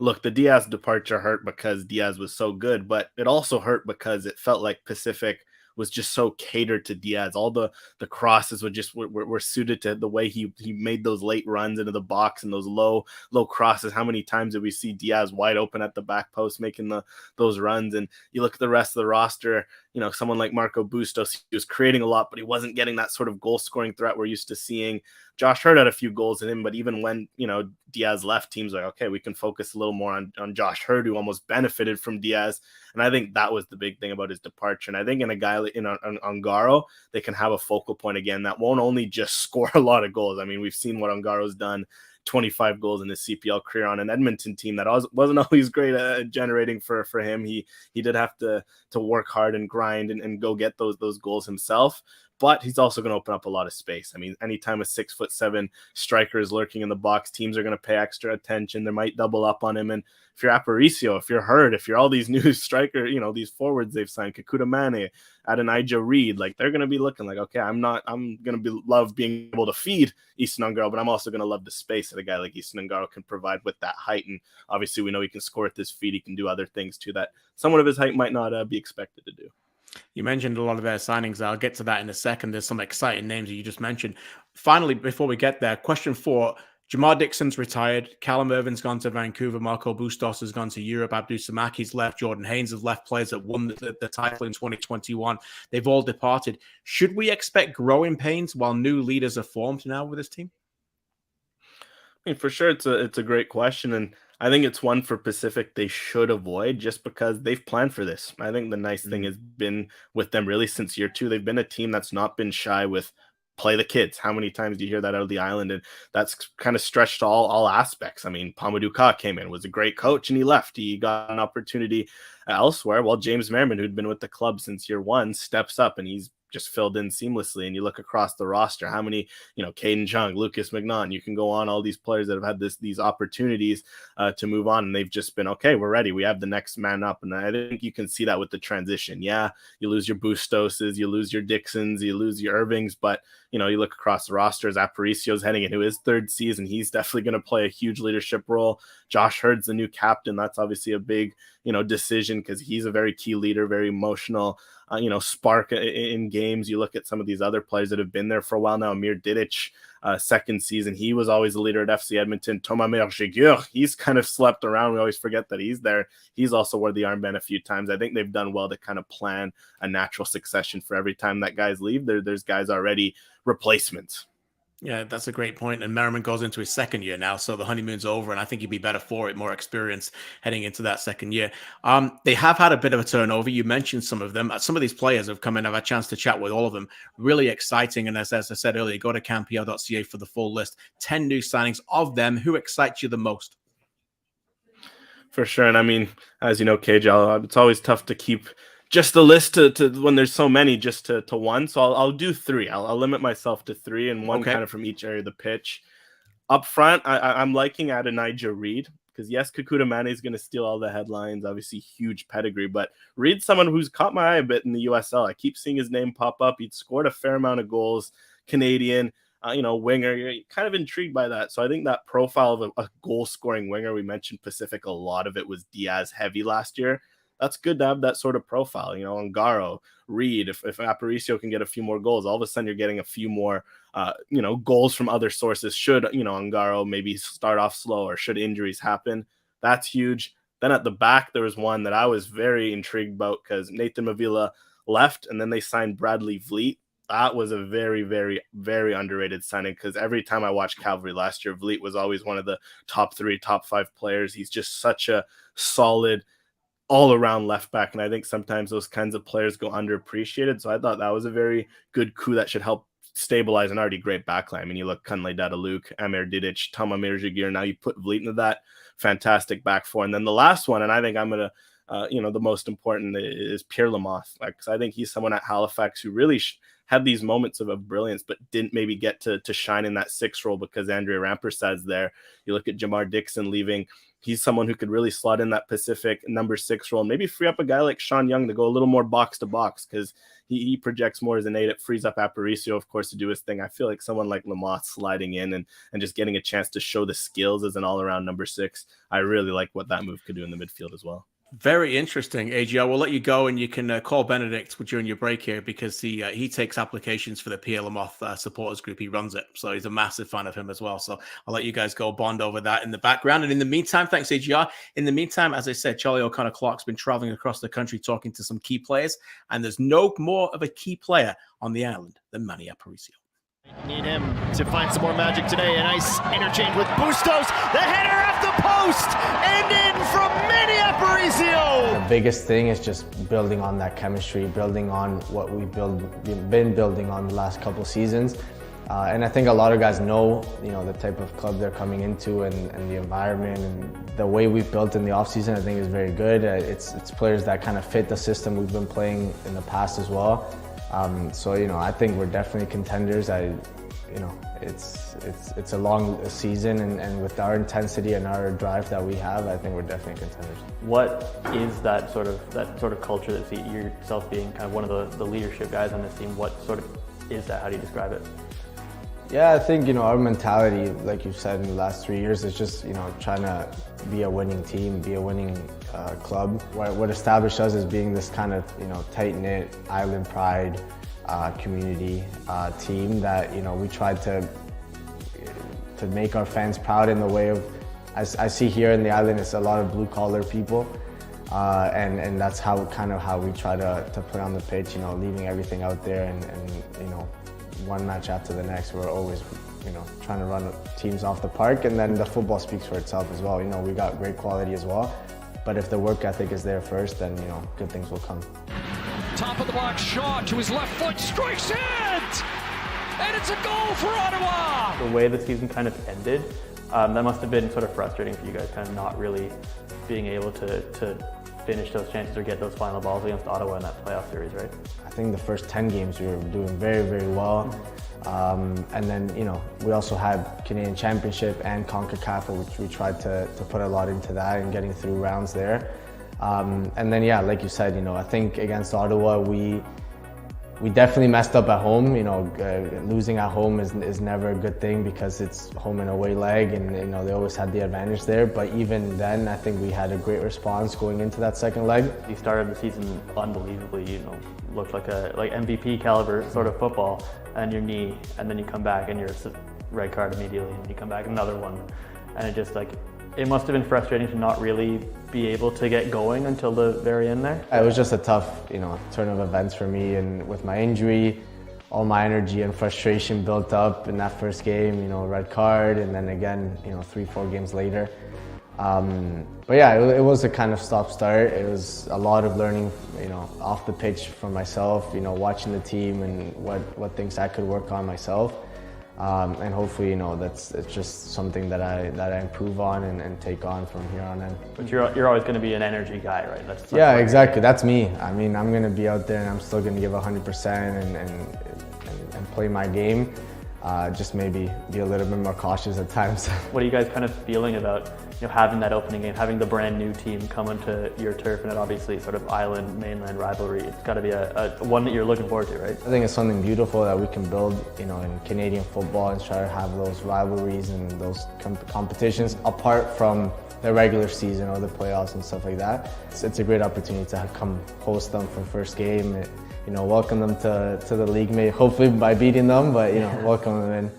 look, the Diaz departure hurt because Diaz was so good, but it also hurt because it felt like Pacific was just so catered to Diaz. All the crosses were suited to the way he made those late runs into the box and those low crosses. How many times did we see Diaz wide open at the back post making those runs? And you look at the rest of the roster, you know, someone like Marco Bustos, he was creating a lot, but he wasn't getting that sort of goal scoring threat we're used to seeing. Josh Hurd had a few goals in him, but even when, you know, Diaz left, teams like, okay, we can focus a little more on Josh Hurd, who almost benefited from Diaz. And I think that was the big thing about his departure. And I think in a guy in Ngaro, they can have a focal point again that won't only just score a lot of goals. I mean, we've seen what Ngaro's done, 25 goals in his CPL career on an Edmonton team that wasn't always great at generating for him. He did have to work hard and grind and go get those goals himself. But he's also going to open up a lot of space. I mean, anytime a 6'7" striker is lurking in the box, teams are going to pay extra attention. They might double up on him. And if you're Aparicio, if you're Hurd, if you're all these new striker, you know, these forwards they've signed, Kakuta Mane, Adonijah Reed, like they're going to be looking like, okay, I'm going to love being able to feed Easton Ngaro, but I'm also going to love the space that a guy like Easton Ngaro can provide with that height. And obviously we know he can score at this feet. He can do other things too that someone of his height might not be expected to do. You mentioned a lot of their signings. I'll get to that in a second. There's some exciting names that you just mentioned. Finally, before we get there, question 4. Jamar Dixon's retired. Callum Irvin's gone to Vancouver. Marco Bustos has gone to Europe. Abdou Samaki's left. Jordan Haynes has left. Players that won the title in 2021. They've all departed. Should we expect growing pains while new leaders are formed now with this team? I mean, for sure, it's a great question. And I think it's one for Pacific they should avoid just because they've planned for this. I think the nice thing has been with them really since year 2. They've been a team that's not been shy with play the kids. How many times do you hear that out of the island? And that's kind of stretched all aspects. I mean, Pamadou Ka came in, was a great coach, and he left. He got an opportunity elsewhere. Well, James Merriman, who'd been with the club since year 1, steps up and he's just filled in seamlessly. And you look across the roster, how many, you know, Caden Chung, Lucas McNaughton, you can go on, all these players that have had these opportunities to move on, and they've just been, okay, we're ready. We have the next man up. And I think you can see that with the transition. Yeah, you lose your Bustoses, you lose your Dixons, you lose your Irvings, but, you know, you look across the roster as Aparicio's heading into his 3rd season. He's definitely going to play a huge leadership role. Josh Hurd's the new captain. That's obviously a big, you know, decision because he's a very key leader, very emotional, spark in games. You look at some of these other players that have been there for a while now. Amir Didic, 2nd season, he was always the leader at FC Edmonton. Thomas Mergegur, he's kind of slept around. We always forget that he's there. He's also wore the armband a few times. I think they've done well to kind of plan a natural succession for every time that guys leave. There's guys already replacements. Yeah, that's a great point. And Merriman goes into his 2nd year now, so the honeymoon's over, and I think he'd be better for it, more experience heading into that 2nd year. They have had a bit of a turnover. You mentioned some of them. Some of these players have come in. I've had a chance to chat with all of them. Really exciting. And as I said earlier, go to campl.ca for the full list. 10 new signings. Of them, who excites you the most? For sure. And I mean, as you know, KJ, it's always tough to keep just the list to when there's so many just to one. So I'll do 3. I'll limit myself to 3 and one kind of from each area of the pitch. Up front, I'm liking Adonijah Reed because yes, Kakuta Mane is going to steal all the headlines. Obviously, huge pedigree, but Reed's someone who's caught my eye a bit in the USL. I keep seeing his name pop up. He'd scored a fair amount of goals. Canadian, winger. You're kind of intrigued by that. So I think that profile of a goal-scoring winger, we mentioned Pacific, a lot of it was Diaz heavy last year. That's good to have that sort of profile, Ngaro, Reed. If Aparicio can get a few more goals, all of a sudden you're getting a few more, goals from other sources. Should, Ngaro maybe start off slow or should injuries happen, that's huge. Then at the back, there was one that I was very intrigued about because Nathan Mavila left and then they signed Bradley Vliet. that was a very, very, very underrated signing, because every time I watched Cavalry last year, Vliet was always one of the top 3, top 5 players. He's just such a solid all-around left back, and I think sometimes those kinds of players go underappreciated. So I thought that was a very good coup that should help stabilize an already great backline. I mean, you look Kunle Dadaluk, Amir Didic, Tama Mirjagir, now you put Vliet into that fantastic back four. And then the last one, and I think I'm going to, the most important is Pierre Lamoth. Like, 'cause I think he's someone at Halifax who really had these moments of brilliance, but didn't maybe get to shine in that 6 role because Andrea Rampersad's there. You look at Jamar Dixon leaving. He's someone who could really slot in that Pacific number 6 role and maybe free up a guy like Sean Young to go a little more box to box, because he projects more as an 8. It frees up Aparicio, of course, to do his thing. I feel like someone like Lamoth sliding in and just getting a chance to show the skills as an all-around number 6. I really like what that move could do in the midfield as well. Very interesting, AG. I will let you go, and you can call Benedict during your break here, because he takes applications for the Pierre Lamoth supporters group. He runs it, so he's a massive fan of him as well. So I'll let you guys go bond over that in the background. And in the meantime, thanks, AGR. In the meantime, as I said, Charlie O'Connor-Clark's been traveling across the country talking to some key players, and there's no more of a key player on the island than Manny Aparicio. Need him to find some more magic today. A nice interchange with Bustos. The header off the post and in from Manny Aparicio. The biggest thing is just building on that chemistry, building on what we've been building on the last couple seasons. And I think a lot of guys know, the type of club they're coming into and the environment and the way we've built in the offseason, I think is very good. It's players that kind of fit the system we've been playing in the past as well. So I think we're definitely contenders. It's a long season, and with our intensity and our drive that we have, I think we're definitely contenders. What is that sort of culture that you see yourself being kind of one of the leadership guys on this team? What sort of is that? How do you describe it? Yeah, I think our mentality, like you said, in the last 3 years, is just trying to be a winning team, be a winning club. What established us as being this kind of tight-knit island pride community team that we tried to make our fans proud in the way of, as I see here in the island, it's a lot of blue-collar people, and that's how we try to play on the pitch. Leaving everything out there and one match after the next, we're always trying to run teams off the park, and then the football speaks for itself as well. We got great quality as well, but if the work ethic is there first, then good things will come. Top of the box shot to his left foot, strikes it, and it's a goal for Ottawa. The way the season kind of ended, that must have been sort of frustrating for you guys, kind of not really being able to finish those chances or get those final balls against Ottawa in that playoff series, right? I think the first 10 games we were doing very, very well. And then, we also had Canadian Championship and CONCACAF, which we tried to put a lot into that and getting through rounds there. And then, yeah, like you said, I think against Ottawa, we definitely messed up at home. Losing at home is never a good thing, because it's home and away leg, and they always had the advantage there. But even then, I think we had a great response going into that second leg. You started the season unbelievably, looked like MVP caliber sort of football, and your knee, and then you come back and you're red card immediately, and you come back another one, and it just it must have been frustrating to not really be able to get going until the very end there. It was just a tough, turn of events for me, and with my injury, all my energy and frustration built up in that first game, red card, and then again, 3-4 games later. But yeah, it was a kind of stop-start. It was a lot of learning, off the pitch for myself, watching the team and what things I could work on myself. And hopefully, it's just something that I improve on and take on from here on in. But you're always going to be an energy guy, right? Yeah, exactly. That's me. I mean, I'm going to be out there and I'm still going to give 100% and play my game. Just maybe be a little bit more cautious at times. What are you guys kind of feeling about having that opening game, having the brand new team come onto your turf, and obviously sort of island, mainland rivalry? It's got to be a one that you're looking forward to, right? I think it's something beautiful that we can build, in Canadian football, and try to have those rivalries and those competitions apart from the regular season or the playoffs and stuff like that. It's a great opportunity to come host them for first game. Welcome them to the league, maybe hopefully by beating them, but welcome them in.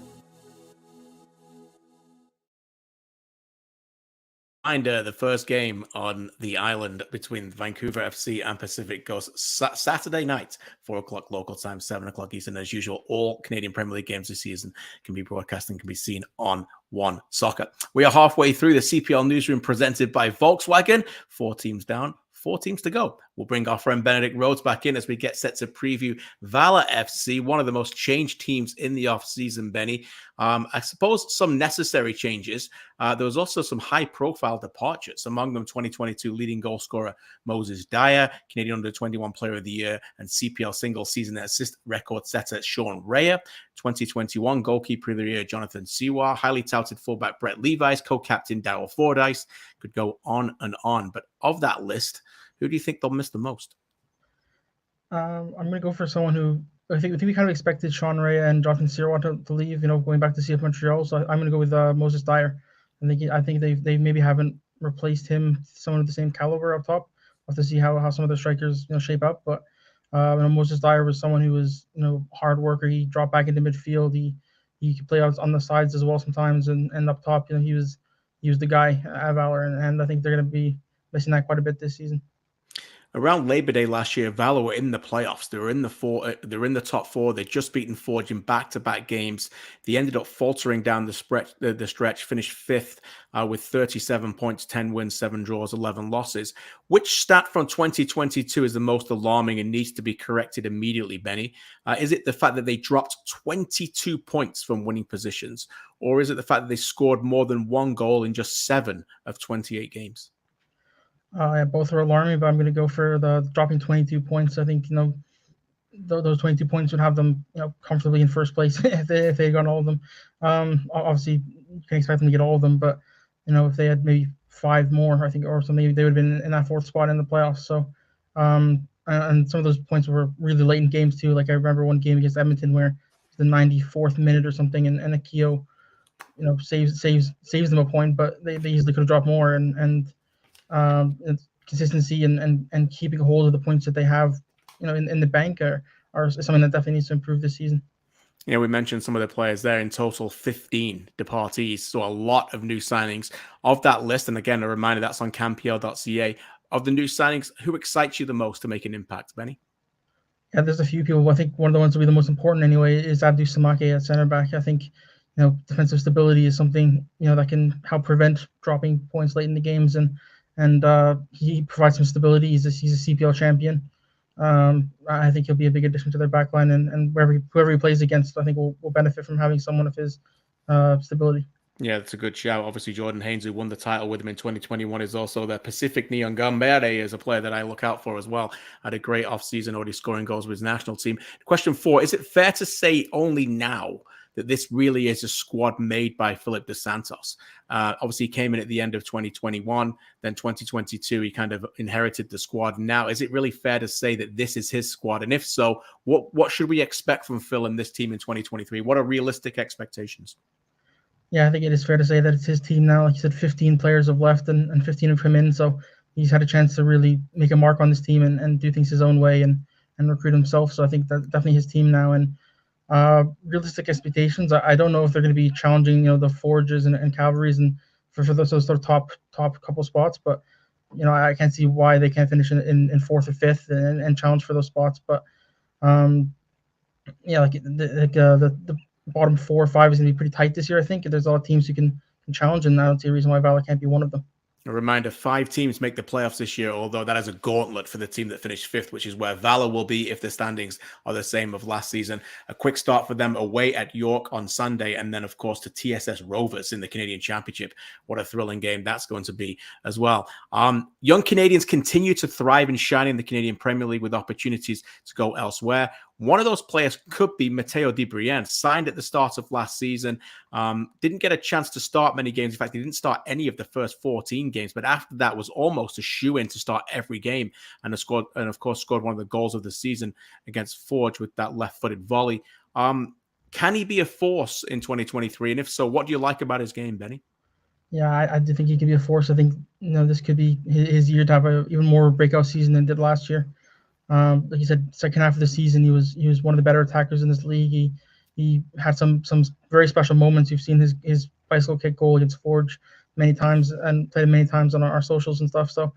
reminder, the first game on the island between Vancouver FC and Pacific goes Saturday night, 4 o'clock local time, 7 o'clock Eastern. As usual, all Canadian Premier League games this season can be broadcast and can be seen on One Soccer. We are halfway through the CPL Newsroom presented by Volkswagen. 4 teams down, 4 teams to go. We'll bring our friend Benedict Rhodes back in as we get set to preview Valor FC, one of the most changed teams in the off-season, Benny. I suppose some necessary changes. There was also some high-profile departures, among them 2022 leading goal scorer Moses Dyer, Canadian Under-21 Player of the Year, and CPL single-season assist record setter Sean Rea, 2021 Goalkeeper of the Year Jonathan Siwa, highly touted fullback Brett Levis, co-captain Darryl Fordyce. Could go on and on. But of that list, who do you think they'll miss the most? I'm going to go for someone who I think we kind of expected Sean Rea and Jonathan Siwa to leave, going back to CF Montreal. So I'm going to go with Moses Dyer. I think they maybe haven't replaced him, someone of the same caliber up top. We'll have to see how some of the strikers shape up. But Moses Dyer was someone who was hard worker. He dropped back into midfield. He could play out on the sides as well sometimes, and up top, he was the guy at Valor, and I think they're going to be missing that quite a bit this season. Around Labor Day last year, Valor were in the playoffs. They were in the top 4. They'd just beaten Forge in back-to-back games. They ended up faltering down the stretch, finished 5th with 37 points, 10 wins, 7 draws, 11 losses. Which stat from 2022 is the most alarming and needs to be corrected immediately, Benny? Is it the fact that they dropped 22 points from winning positions? Or is it the fact that they scored more than 1 goal in just 7 of 28 games? Both are alarming, but I'm going to go for the dropping 22 points. I think those 22 points would have them comfortably in first place if they had gotten all of them. Obviously, you can expect them to get all of them, but if they had maybe 5 more, I think, or something, they would have been in that 4th spot in the playoffs. So, and some of those points were really late in games too. Like I remember one game against Edmonton where the 94th minute or something, and Akio, saves them a point, but they easily could have dropped more. And consistency and keeping a hold of the points that they have, in the bank are something that definitely needs to improve this season. We mentioned some of the players there. In total, 15 departees, so a lot of new signings. Of that list, and again, a reminder, that's on campl.ca. Of the new signings, who excites you the most to make an impact, Benny? Yeah, there's a few people. I think one of the ones that will be the most important anyway is Abdou Samake at center back. I think defensive stability is something that can help prevent dropping points late in the games, and he provides some stability. He's a CPL champion. I think he'll be a big addition to their backline, and whoever he plays against, I think will benefit from having someone of his stability. Yeah, that's a good shout. Obviously, Jordan Haynes, who won the title with him in 2021, is also the Pacific Neon Gambere, is a player that I look out for as well. Had a great offseason, already scoring goals with his national team. Question 4, is it fair to say only now that this really is a squad made by Philip Dos Santos? Obviously, he came in at the end of 2021, then 2022, he kind of inherited the squad. Now, is it really fair to say that this is his squad? And if so, what should we expect from Phil and this team in 2023? What are realistic expectations? Yeah, I think it is fair to say that it's his team now. Like you said, 15 players have left and 15 have come in. So he's had a chance to really make a mark on this team and do things his own way and recruit himself. So I think that's definitely his team now. And realistic expectations, I don't know if they're going to be challenging, the Forges and Cavalries and for those sort of top couple spots. But, I can't see why they can't finish in 4th or 5th and challenge for those spots. But, the bottom 4 or 5 is going to be pretty tight this year, I think. There's a lot of teams who can challenge, and I don't see a reason why Valor can't be one of them. A reminder, 5 teams make the playoffs this year, although that is a gauntlet for the team that finished 5th, which is where Valor will be if the standings are the same of last season. A quick start for them away at York on Sunday, and then, of course, to TSS Rovers in the Canadian Championship. What a thrilling game that's going to be as well. Young Canadians continue to thrive and shine in the Canadian Premier League with opportunities to go elsewhere. One of those players could be Mateo de Brienne, signed at the start of last season. Didn't get a chance to start many games. In fact, he didn't start any of the first 14 games, but after that was almost a shoo-in to start every game, and of course scored one of the goals of the season against Forge with that left-footed volley. Can he be a force in 2023? And if so, what do you like about his game, Benny? Yeah, I do think he could be a force. I think this could be his year to have an even more breakout season than did last year. Like you said, second half of the season, he was one of the better attackers in this league. He had some very special moments. You've seen his bicycle kick goal against Forge many times and played him many times on our socials and stuff. So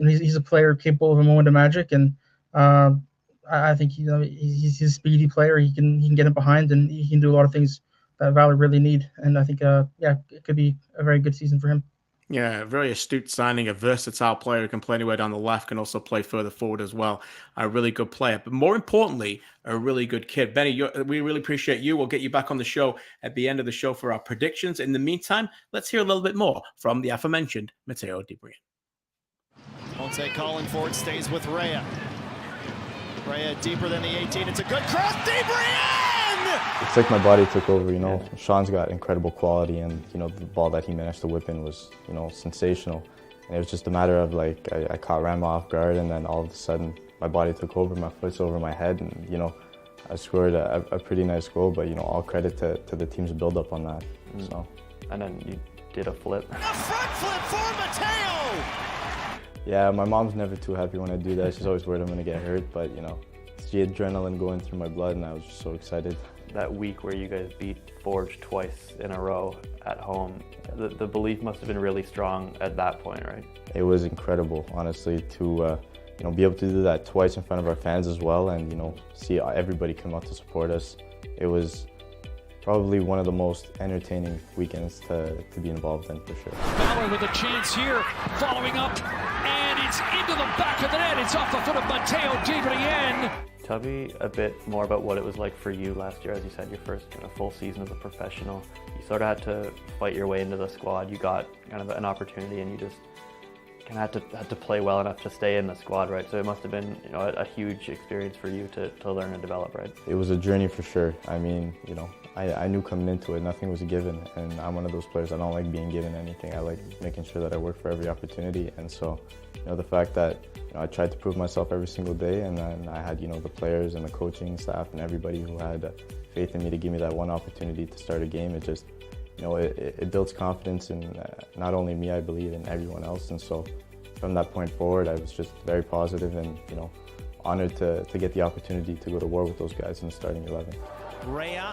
he's a player capable of a moment of magic, and I think he's a speedy player. He can get it behind, and he can do a lot of things that Valor really need. And I think it could be a very good season for him. Yeah, very astute signing, a versatile player who can play anywhere down the left, can also play further forward as well. A really good player, but more importantly, a really good kid. Benny, we really appreciate you. We'll get you back on the show at the end of the show for our predictions. In the meantime, let's hear a little bit more from the aforementioned Mateo de Brienne. Ponce calling for it, stays with Rea. Rea deeper than the 18. It's a good cross. De Brienne! It's like my body took over, you know. Sean's got incredible quality, and, you know, the ball that he managed to whip in was, you know, sensational. And it was just a matter of, like, I caught Rama off guard, and then all of a sudden my body took over, my foot's over my head, and, you know, I scored a pretty nice goal, but, you know, all credit to the team's build-up on that. So. And then you did a flip. A front flip for Mateo! Yeah, my mom's never too happy when I do that. She's always worried I'm gonna get hurt, but, you know, it's the adrenaline going through my blood, and I was just so excited. That week where you guys beat Forge twice in a row at home, the belief must have been really strong at that point, right? It was incredible, honestly, to you know, be able to do that twice in front of our fans as well, and, you know, see everybody come out to support us. It was probably one of the most entertaining weekends to be involved in, for sure. Valor with a chance here, following up, and it's into the back of the net. It's off the foot of Mateo de Brienne. Tell me a bit more about what it was like for you last year. As you said, your first kind of full season as a professional. You sort of had to fight your way into the squad. You got kind of an opportunity, and you just kind of had to play well enough to stay in the squad, right? So it must have been, you know, a huge experience for you to learn and develop, right? It was a journey for sure. I mean, you know, I knew coming into it, nothing was a given, and I'm one of those players, I don't like being given anything. I like making sure that I work for every opportunity, and so, you know, the fact that, you know, I tried to prove myself every single day, and then I had, you know, the players and the coaching staff and everybody who had faith in me to give me that one opportunity to start a game. It just, you know, it builds confidence in not only me, I believe, in everyone else, and so from that point forward, I was just very positive and, you know, honored to get the opportunity to go to war with those guys in the starting 11. Rea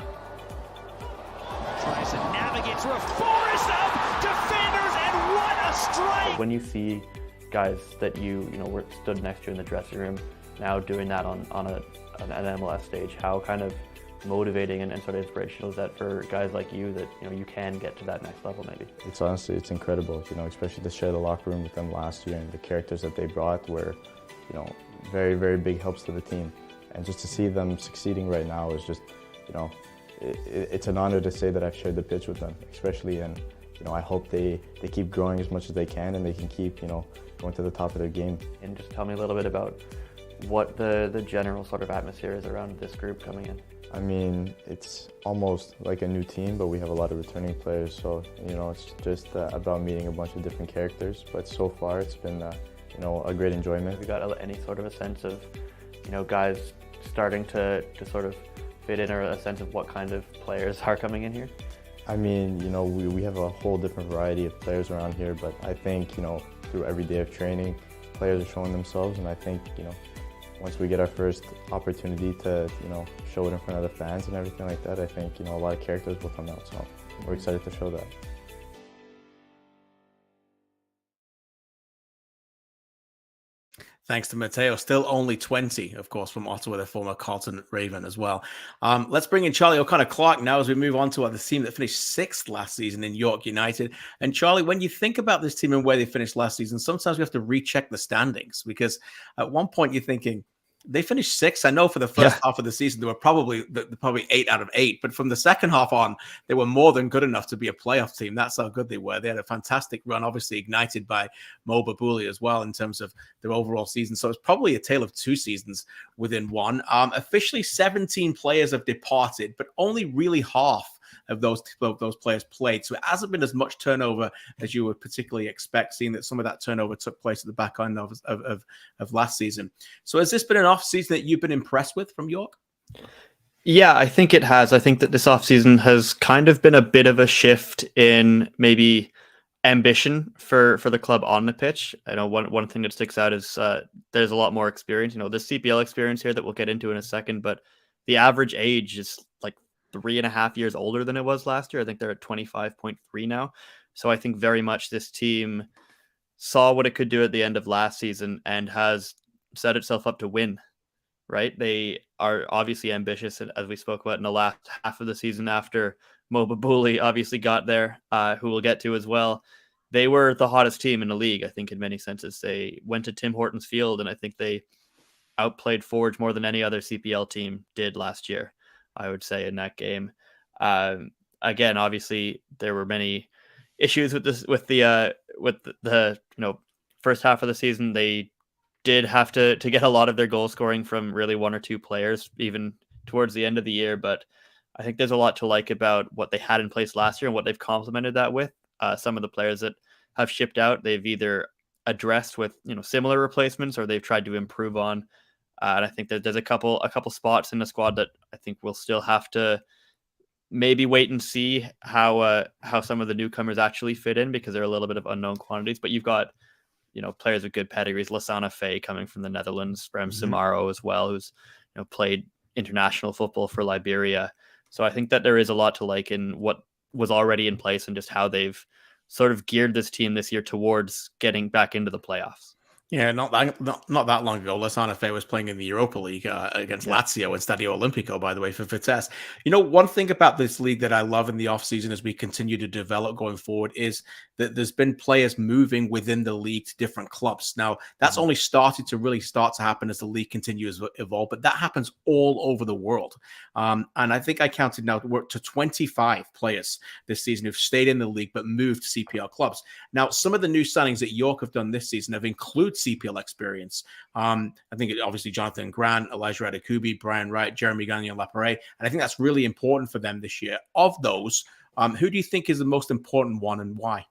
tries to navigate through a forest of defenders, and what a strike! When you see guys that you know were stood next to in the dressing room now doing that on an MLS stage, how kind of motivating and sort of inspirational is that for guys like you, that, you know, you can get to that next level maybe? It's honestly, it's incredible, you know, especially to share the locker room with them last year, and the characters that they brought were, you know, very, very big helps to the team. And just to see them succeeding right now is just, you know, it's an honor to say that I've shared the pitch with them, especially, and, you know, I hope they keep growing as much as they can, and they can keep, you know, going to the top of their game. And just tell me a little bit about what the general sort of atmosphere is around this group coming in. I mean, it's almost like a new team, but we have a lot of returning players, so, you know, it's just about meeting a bunch of different characters, but so far it's been, you know, a great enjoyment. Have you got any sort of a sense of, you know, guys starting to sort of fit in, or a sense of what kind of players are coming in here? I mean, you know, we have a whole different variety of players around here, but I think, you know, through every day of training, players are showing themselves, and I think, you know, once we get our first opportunity to, you know, show it in front of the fans and everything like that, I think, you know, a lot of characters will come out, so we're excited to show that. Thanks to Mateo, still only 20, of course, from Ottawa, the former Carlton Raven as well. Let's bring in Charlie O'Connor-Clark now as we move on to the team that finished 6th last season in York United. And Charlie, when you think about this team and where they finished last season, sometimes we have to recheck the standings, because at one point you're thinking, they finished 6th. I know for the first half of the season, they were probably 8 out of 8. But from the second half on, they were more than good enough to be a playoff team. That's how good they were. They had a fantastic run, obviously ignited by Mo Babuli as well in terms of their overall season. So it's probably a tale of 2 seasons within one. Officially, 17 players have departed, but only really half of those players played. So it hasn't been as much turnover as you would particularly expect, seeing that some of that turnover took place at the back end of last season. So has this been an off season that you've been impressed with from York? Yeah, I think it has. I think that this off season has kind of been a bit of a shift in maybe ambition for the club on the pitch. I know one thing that sticks out is there's a lot more experience. You know, the CPL experience here that we'll get into in a second, but the average age is like 3.5 years older than it was last year. I think they're at 25.3 now. So I think very much this team saw what it could do at the end of last season and has set itself up to win, right? They are obviously ambitious, as we spoke about in the last half of the season after Mo Babuli obviously got there, who we'll get to as well. They were the hottest team in the league, I think, in many senses. They went to Tim Hortons Field, and I think they outplayed Forge more than any other CPL team did last year, I would say, in that game. Again, obviously, there were many issues with this, with the first half of the season. They did have to get a lot of their goal scoring from really one or two players, even towards the end of the year. But I think there's a lot to like about what they had in place last year and what they've complemented that with. Some of the players that have shipped out, they've either addressed with similar replacements or they've tried to improve on. And I think that there's a couple spots in the squad that I think we'll still have to maybe wait and see how some of the newcomers actually fit in, because they're a little bit of unknown quantities. But you've got players with good pedigrees, Lassana Faye coming from the Netherlands, Brem Sumaro as well, who's played international football for Liberia. So I think that there is a lot to like in what was already in place and just how they've sort of geared this team this year towards getting back into the playoffs. Yeah, not that long ago, Lassana Faye was playing in the Europa League against Lazio and Stadio Olimpico, by the way, for Vitesse. One thing about this league that I love in the offseason as we continue to develop going forward is that there's been players moving within the league to different clubs. Now, that's only started to happen as the league continues to evolve, but that happens all over the world. And I think I counted now to 25 players this season who've stayed in the league but moved to CPL clubs. Now, some of the new signings that York have done this season have included CPL experience. I think obviously Jonathan Grant, Elijah Adekubi, Brian Wright, Jeremy Gagnon-Lapare, and I think that's really important for them this year. Of those, who do you think is the most important one and why?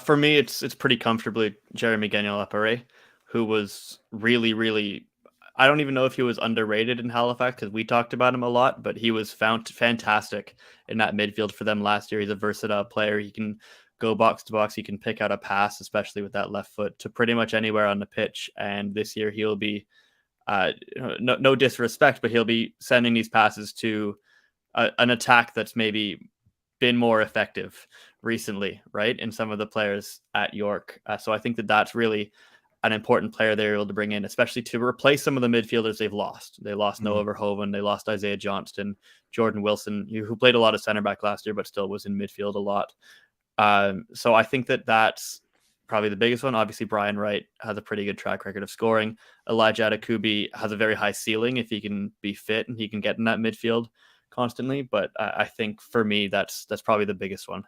For me, it's pretty comfortably Jeremy Gagnon-Lapare, who was really, really, I don't even know if he was underrated in Halifax because we talked about him a lot, but he was found fantastic in that midfield for them last year. He's a versatile player. He can go box to box. He can pick out a pass, especially with that left foot, to pretty much anywhere on the pitch. And this year he'll be, no disrespect, but he'll be sending these passes to an attack that's maybe been more effective recently, right? In some of the players at York. So I think that that's really an important player they're able to bring in, especially to replace some of the midfielders they've lost. They lost Noah Verhoeven. They lost Isaiah Johnston, Jordan Wilson, who played a lot of center back last year, but still was in midfield a lot. So I think that that's probably the biggest one. Obviously, Brian Wright has a pretty good track record of scoring. Elijah Adekubi has a very high ceiling if he can be fit and he can get in that midfield constantly. But I think for me, that's probably the biggest one.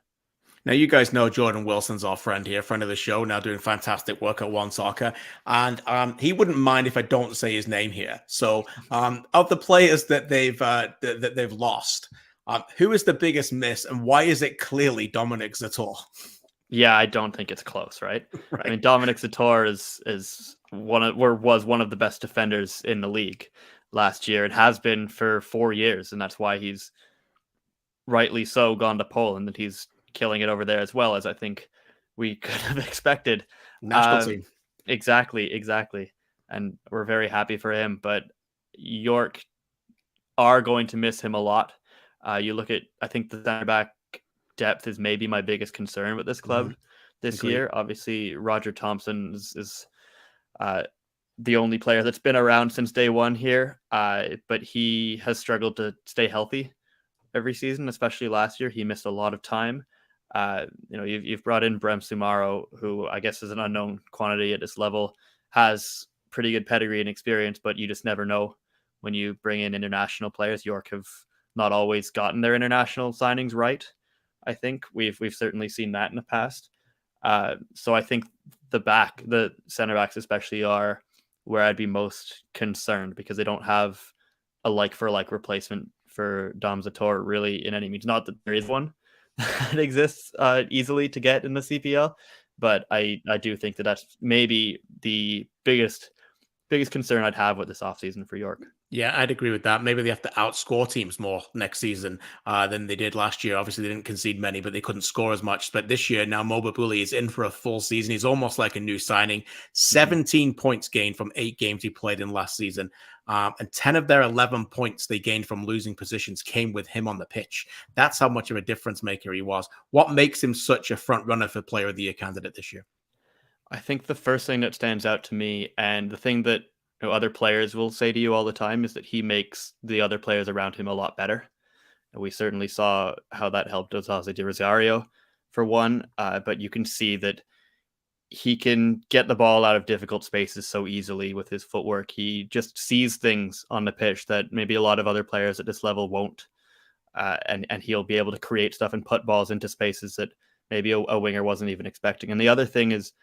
Now, you guys know Jordan Wilson's our friend here, friend of the show, now doing fantastic work at One Soccer. And he wouldn't mind if I don't say his name here. So of the players that they've lost, who is the biggest miss, and why is it clearly Dominic Zator? Yeah, I don't think it's close, right? I mean, Dominic Zator was one of the best defenders in the league last year. It has been for 4 years, and that's why he's rightly so gone to Poland, and he's killing it over there as well, as I think we could have expected. National team. Exactly. And we're very happy for him, but York are going to miss him a lot. You look at, I think the center back depth is maybe my biggest concern with this club this year. Obviously, Roger Thompson is the only player that's been around since day one here, but he has struggled to stay healthy every season, especially last year. He missed a lot of time. You've brought in Brem Sumaro, who I guess is an unknown quantity at this level, has pretty good pedigree and experience, but you just never know when you bring in international players. York have not always gotten their international signings right. I think we've certainly seen that in the past. So I think the center backs especially are where I'd be most concerned, because they don't have a like for like replacement for Dom Zator really in any means. Not that there is one that exists easily to get in the CPL, but I do think that that's maybe the biggest concern I'd have with this offseason for York. Yeah, I'd agree with that. Maybe they have to outscore teams more next season than they did last year. Obviously, they didn't concede many, but they couldn't score as much. But this year, now Mo Babuli is in for a full season. He's almost like a new signing. 17 points gained from 8 games he played in last season. And 10 of their 11 points they gained from losing positions came with him on the pitch. That's how much of a difference maker he was. What makes him such a front runner for Player of the Year candidate this year? I think the first thing that stands out to me, and the thing that other players will say to you all the time, is that he makes the other players around him a lot better. And we certainly saw how that helped Osaze De Rosario for one, but you can see that he can get the ball out of difficult spaces so easily with his footwork. He just sees things on the pitch that maybe a lot of other players at this level won't. And he'll be able to create stuff and put balls into spaces that maybe a winger wasn't even expecting. And the other thing is,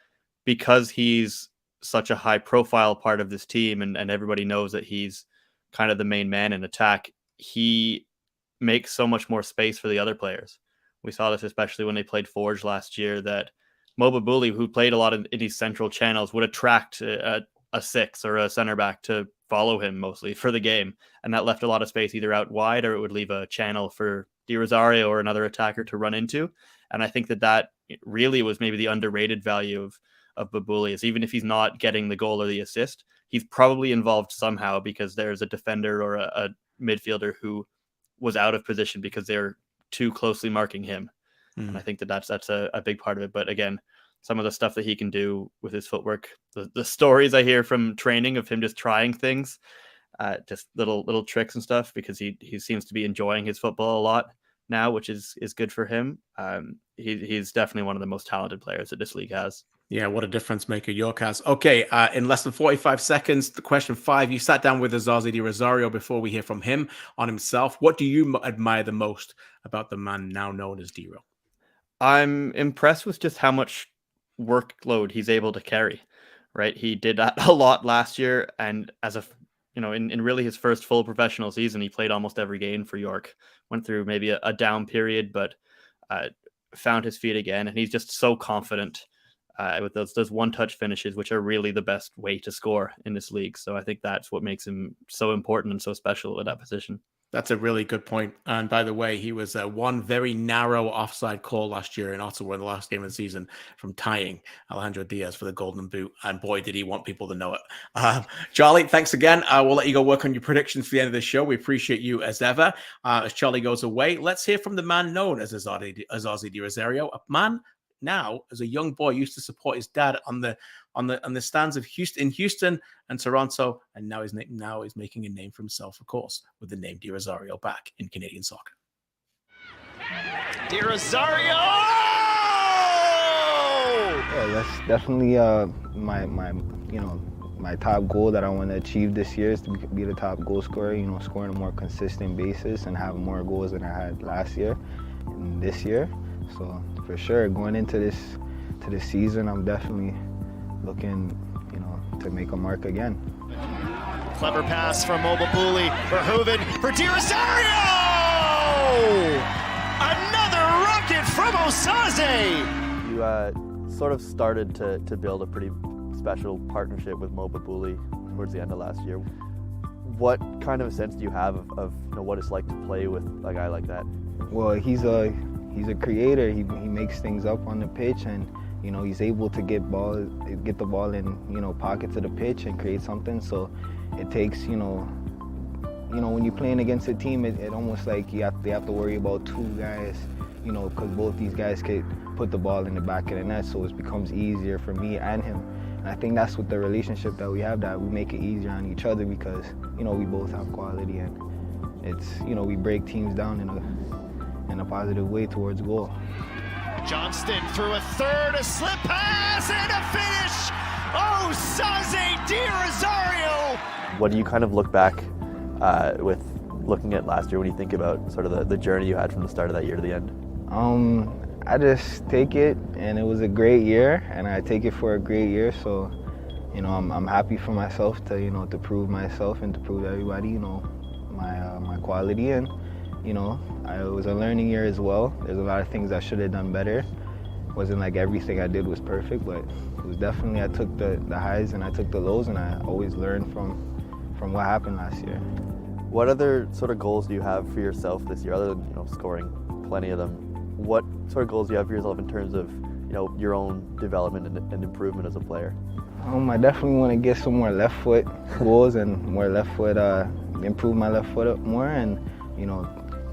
because he's such a high profile part of this team and everybody knows that he's kind of the main man in attack, he makes so much more space for the other players. We saw this especially when they played Forge last year, that Mo Babuli, who played a lot in these central channels, would attract a 6 or a center back to follow him mostly for the game. And that left a lot of space either out wide, or it would leave a channel for De Rosario or another attacker to run into. And I think that really was maybe the underrated value of Babuli, is even if he's not getting the goal or the assist, he's probably involved somehow because there's a defender or a midfielder who was out of position because they're too closely marking him. And I think that's a big part of it. But again, some of the stuff that he can do with his footwork, the stories I hear from training of him just trying things, just little tricks and stuff, because he seems to be enjoying his football a lot now, which is good for him. He's definitely one of the most talented players that this league has. Yeah, what a difference maker York has. Okay, in less than 45 seconds, the question 5. You sat down with Osaze De Rosario before we hear from him on himself. What do you admire the most about the man now known as D-Ro? I'm impressed with just how much workload he's able to carry, right? He did that a lot last year, and as in really his first full professional season, he played almost every game for York. Went through maybe a down period, but found his feet again, and he's just so confident with those one-touch finishes, which are really the best way to score in this league. So I think that's what makes him so important and so special at that position. That's a really good point. And by the way, he was one very narrow offside call last year in Ottawa in the last game of the season from tying Alejandro Diaz for the Golden Boot. And boy, did he want people to know it. Charlie, thanks again. We'll let you go work on your predictions for the end of the show. We appreciate you as ever. As Charlie goes away, let's hear from the man known as Osaze De Rosario, a man now as a young boy used to support his dad on the stands of Houston and Toronto, and now he's making a name for himself, of course, with the name De Rosario back in Canadian soccer. De Rosario! Yeah, that's definitely my top goal that I want to achieve this year is to be the top goal scorer. Scoring on a more consistent basis and have more goals than I had last year and this year. So for sure, going into this season, I'm definitely looking, to make a mark again. Clever pass from Mo Babuli, Verhoeven for De Rosario! Another rocket from Osaze! You sort of started to build a pretty special partnership with Mo Babuli towards the end of last year. What kind of a sense do you have of what it's like to play with a guy like that? Well, he's a creator. He makes things up on the pitch, and he's able to get the ball in pockets of the pitch and create something. So it takes when you're playing against a team, it almost like they have to worry about 2 guys, because both these guys could put the ball in the back of the net. So it becomes easier for me and him. And I think that's what the relationship that we have, that we make it easier on each other because we both have quality, and it's we break teams down in a positive way towards goal. Johnston through a third, a slip pass, and a finish! Osaze De Rosario! What do you kind of look back with looking at last year when you think about sort of the journey you had from the start of that year to the end? I just take it, and it was a great year, and I take it for a great year. So, I'm happy for myself to to prove myself and to prove everybody my quality, and it was a learning year as well. There's a lot of things I should have done better. It wasn't like everything I did was perfect, but it was definitely, I took the highs and I took the lows, and I always learned from what happened last year. What other sort of goals do you have for yourself this year, other than scoring plenty of them? What sort of goals do you have for yourself in terms of your own development and improvement as a player? I definitely want to get some more left foot goals and more left foot, improve my left foot up more, and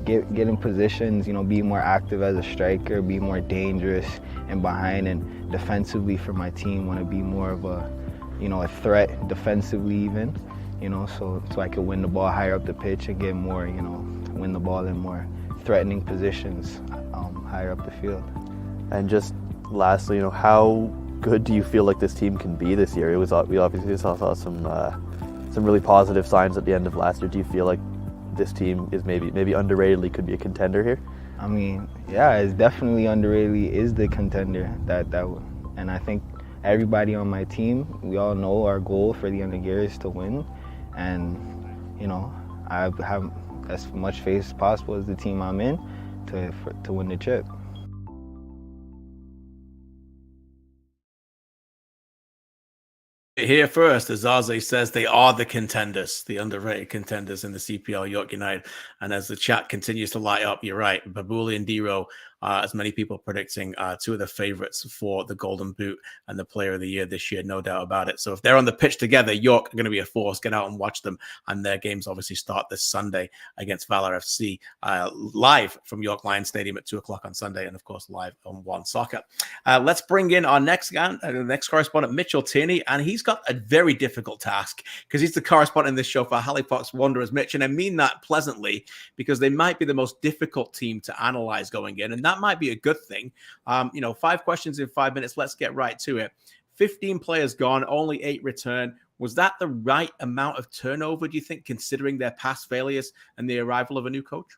get in positions, be more active as a striker, be more dangerous and behind, and defensively for my team want to be more of a threat defensively even, so I could win the ball higher up the pitch and get more, win the ball in more threatening positions higher up the field. And just lastly, how good do you feel like this team can be this year? We obviously saw some really positive signs at the end of last year. Do you feel like this team is maybe underratedly could be a contender here? I mean, yeah, it's definitely underratedly is the contender and I think everybody on my team, we all know our goal for the end of the year is to win, and I have as much faith as possible as the team I'm in to win the chip. Here first, Osaze says they are the contenders, the underrated contenders in the CPL York United. And as the chat continues to light up, you're right, Babouli and Dero, as many people predicting, two of the favorites for the Golden Boot and the Player of the Year this year, no doubt about it. So if they're on the pitch together, York are going to be a force. Get out and watch them. And their games obviously start this Sunday against Valor FC, live from York Lions Stadium at 2 o'clock on Sunday, and of course live on One Soccer. Let's bring in our next correspondent, Mitchell Tierney, and he's got a very difficult task because he's the correspondent in this show for Halifax Wanderers. Mitch, and I mean that pleasantly because they might be the most difficult team to analyze going in, and that might be a good thing. 5 questions in 5 minutes. Let's get right to it. 15 players gone, only 8 return. Was that the right amount of turnover, do you think, considering their past failures and the arrival of a new coach?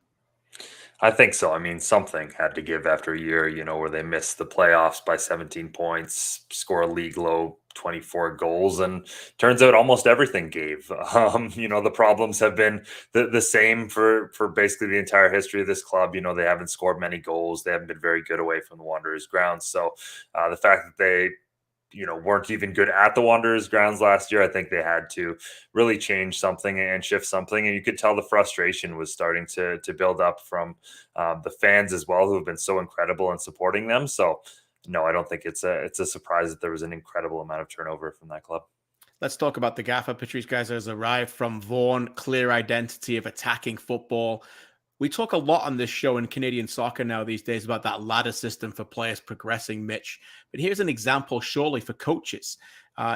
I think so. I mean, something had to give after a year, where they missed the playoffs by 17 points, score a league low 24 goals, and turns out almost everything gave. The problems have been the same for basically the entire history of this club. They haven't scored many goals. They haven't been very good away from the Wanderers' grounds. So the fact that they weren't even good at the Wanderers' grounds last year, I think they had to really change something and shift something. And you could tell the frustration was starting to build up from the fans as well, who have been so incredible in supporting them. So no, I don't think it's a surprise that there was an incredible amount of turnover from that club. Let's talk about the gaffer. Patrice Geyser has arrived from Vaughan, clear identity of attacking football. We talk a lot on this show in Canadian soccer now these days about that ladder system for players progressing, Mitch. But here's an example, surely, for coaches.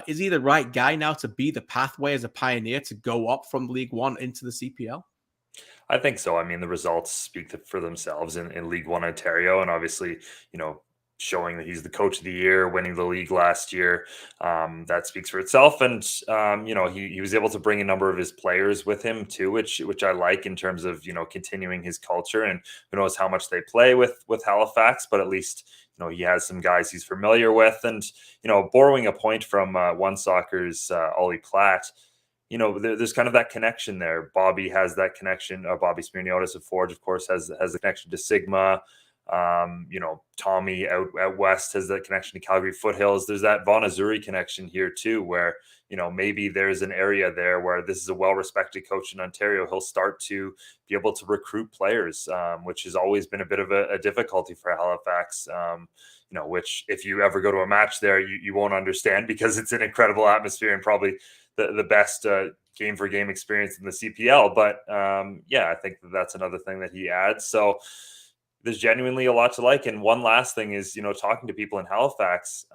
Is he the right guy now to be the pathway as a pioneer to go up from League One into the CPL? I think so. I mean, the results speak for themselves in League One Ontario, and obviously, showing that he's the coach of the year, winning the league last year. That speaks for itself. And, he was able to bring a number of his players with him too, which I like in terms of, continuing his culture, and who knows how much they play with Halifax, but at least, he has some guys he's familiar with. And, borrowing a point from One Soccer's Ollie Platt, there's kind of that connection there. Bobby has that connection. Bobby Smirniotis of Forge, of course, has a connection to Sigma. Tommy out west has that connection to Calgary Foothills. There's that Von Azuri connection here too, where, maybe there's an area there where this is a well-respected coach in Ontario. He'll start to be able to recruit players, which has always been a bit of a difficulty for Halifax, which if you ever go to a match there, you won't understand because it's an incredible atmosphere and probably the best game for game experience in the CPL. But I think that's another thing that he adds. So there's genuinely a lot to like. And one last thing is, talking to people in Halifax,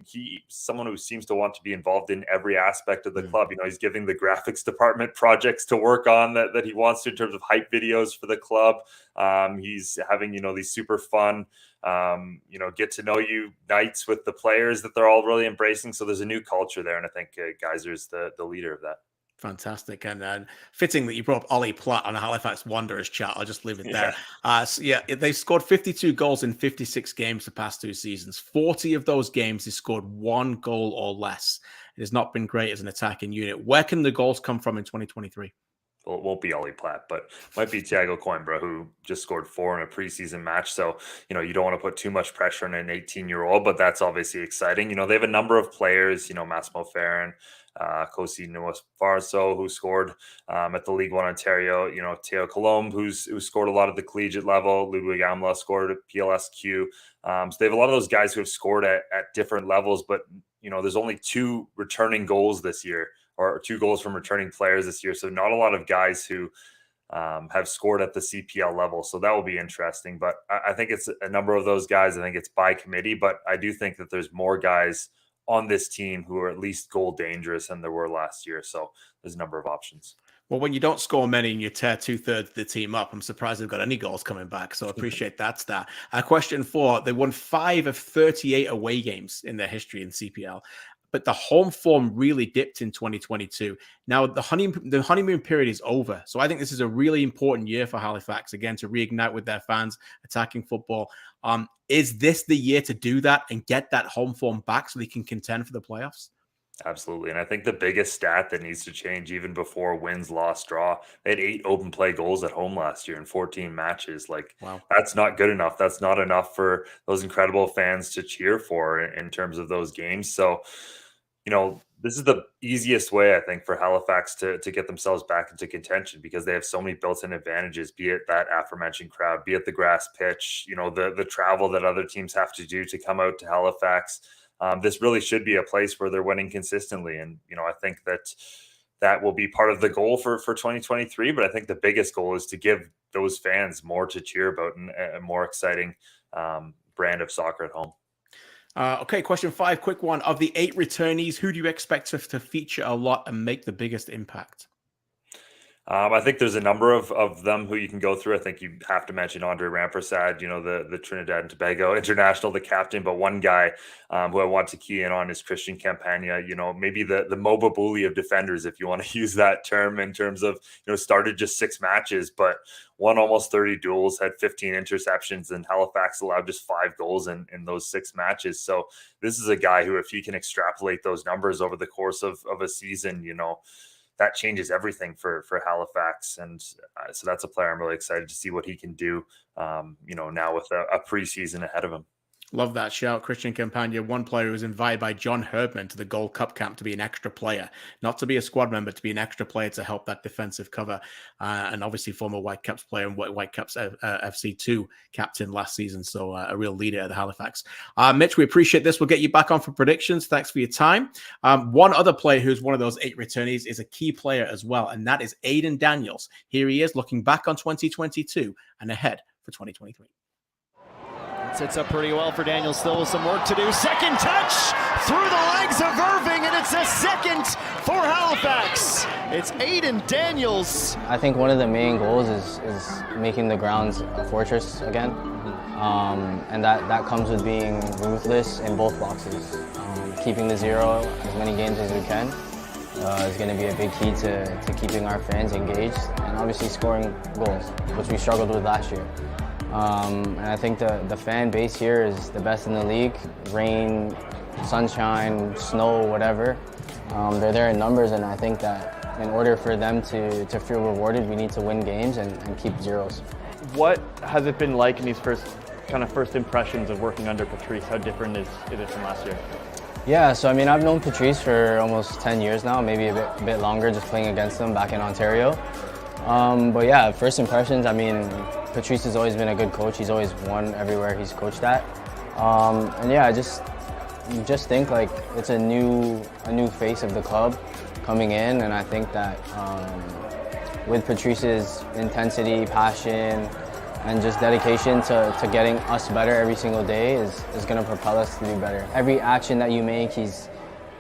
he's someone who seems to want to be involved in every aspect of the club. He's giving the graphics department projects to work on that he wants to in terms of hype videos for the club. He's having, these super fun, get to know you nights with the players that they're all really embracing. So there's a new culture there. And I think Geyser's the leader of that. Fantastic. And fitting that you brought up Ollie Platt on the Halifax Wanderers chat. I'll just leave it there. They scored 52 goals in 56 games the past 2 seasons. 40 of those games, they scored 1 goal or less. It has not been great as an attacking unit. Where can the goals come from in 2023? Well, it won't be Ollie Platt, but might be Thiago Coimbra, who just scored 4 in a preseason match. So, you don't want to put too much pressure on an 18-year-old, but that's obviously exciting. They have a number of players, Massimo Ferrin, Kosi Nuafarso, who scored at the League One Ontario, Teo Colombe, who scored a lot at the collegiate level, Ludwig Amla scored at PLSQ. So they have a lot of those guys who have scored at different levels, but, there's only 2 returning goals this year, or 2 goals from returning players this year. So not a lot of guys who have scored at the CPL level. So that will be interesting. But I think it's a number of those guys. I think it's by committee, but I do think that there's more guys on this team who are at least goal dangerous than there were last year. So there's a number of options. Well, when you don't score many and you tear 2/3 of the team up, I'm surprised they've got any goals coming back. So I appreciate that stat. Question 4, they won 5 of 38 away games in their history in CPL. But the home form really dipped in 2022. Now, the honeymoon period is over. So I think this is a really important year for Halifax, again, to reignite with their fans, attacking football. Is this the year to do that and get that home form back so they can contend for the playoffs? Absolutely. And I think the biggest stat that needs to change even before wins, loss, draw, they had 8 open play goals at home last year in 14 matches. Wow. That's not good enough. That's not enough for those incredible fans to cheer for in terms of those games. So, this is the easiest way, I think, for Halifax to get themselves back into contention, because they have so many built-in advantages, be it that aforementioned crowd, be it the grass pitch, the travel that other teams have to do to come out to Halifax. This really should be a place where they're winning consistently. And, I think that will be part of the goal for 2023. But I think the biggest goal is to give those fans more to cheer about and a more exciting brand of soccer at home. Okay, question 5, quick one. Of the 8 returnees, who do you expect to feature a lot and make the biggest impact? I think there's a number of them who you can go through. I think you have to mention Andre Rampersad, the Trinidad and Tobago international, the captain. But one guy who I want to key in on is Christian Campagna, maybe the Moba Bully of defenders, if you want to use that term, in terms of, started just 6 matches, but won almost 30 duels, had 15 interceptions, and Halifax allowed just 5 goals in those 6 matches. So this is a guy who, if he can extrapolate those numbers over the course of a season, that changes everything for Halifax. And so that's a player I'm really excited to see what he can do, now with a preseason ahead of him. Love that shout. Christian Campagna, one player who was invited by John Herdman to the Gold Cup camp to be an extra player, not to be a squad member, to be an extra player to help that defensive cover. And obviously former Whitecaps player and Whitecaps FC2 captain last season. So a real leader at the Halifax. Mitch, we appreciate this. We'll get you back on for predictions. Thanks for your time. One other player who's one of those 8 returnees is a key player as well. And that is Aiden Daniels. Here he is looking back on 2022 and ahead for 2023. Sits up pretty well for Daniels, still with some work to do. Second touch through the legs of Irving, and it's a second for Halifax. It's Aiden Daniels. I think one of the main goals is making the grounds a fortress again. And that comes with being ruthless in both boxes. Keeping the 0 as many games as we can is going to be a big key to keeping our fans engaged, and obviously scoring goals, which we struggled with last year. And I think the fan base here is the best in the league. Rain, sunshine, snow, whatever. They're there in numbers, and I think that in order for them to feel rewarded, we need to win games and keep zeros. What has it been like in these first impressions of working under Patrice? How different is it from last year? Yeah, so I mean, I've known Patrice for almost 10 years now, maybe a bit longer, just playing against him back in Ontario. But yeah, first impressions, I mean, Patrice has always been a good coach. He's always won everywhere he's coached at. And yeah, I just think like it's a new face of the club coming in, and I think that with Patrice's intensity, passion, and just dedication to getting us better every single day is going to propel us to do better. Every action that you make, he's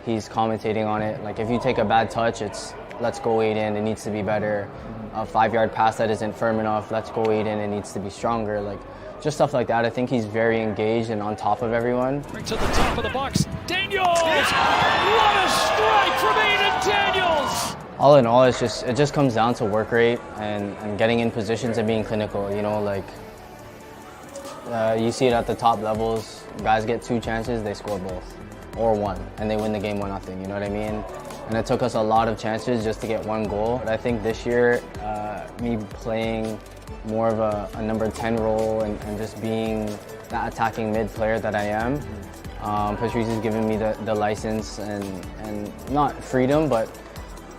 commentating on it. Like if you take a bad touch, it's let's go Aiden, it needs to be better. A 5-yard pass that isn't firm enough, let's go Aiden, it needs to be stronger. Like just stuff like that. I think he's very engaged and on top of everyone. Right to the top of the box, Daniels! What a strike from Aiden Daniels! All in all, it just comes down to work rate and getting in positions and being clinical. You know, like you see it at the top levels. Guys get 2 chances, they score both, or 1, and they win the game 1-0. You know what I mean? and it took us a lot of chances just to get one goal. But I think this year, me playing more of a number 10 role and just being that attacking mid player that I am, Patrice has given me the license and not freedom, but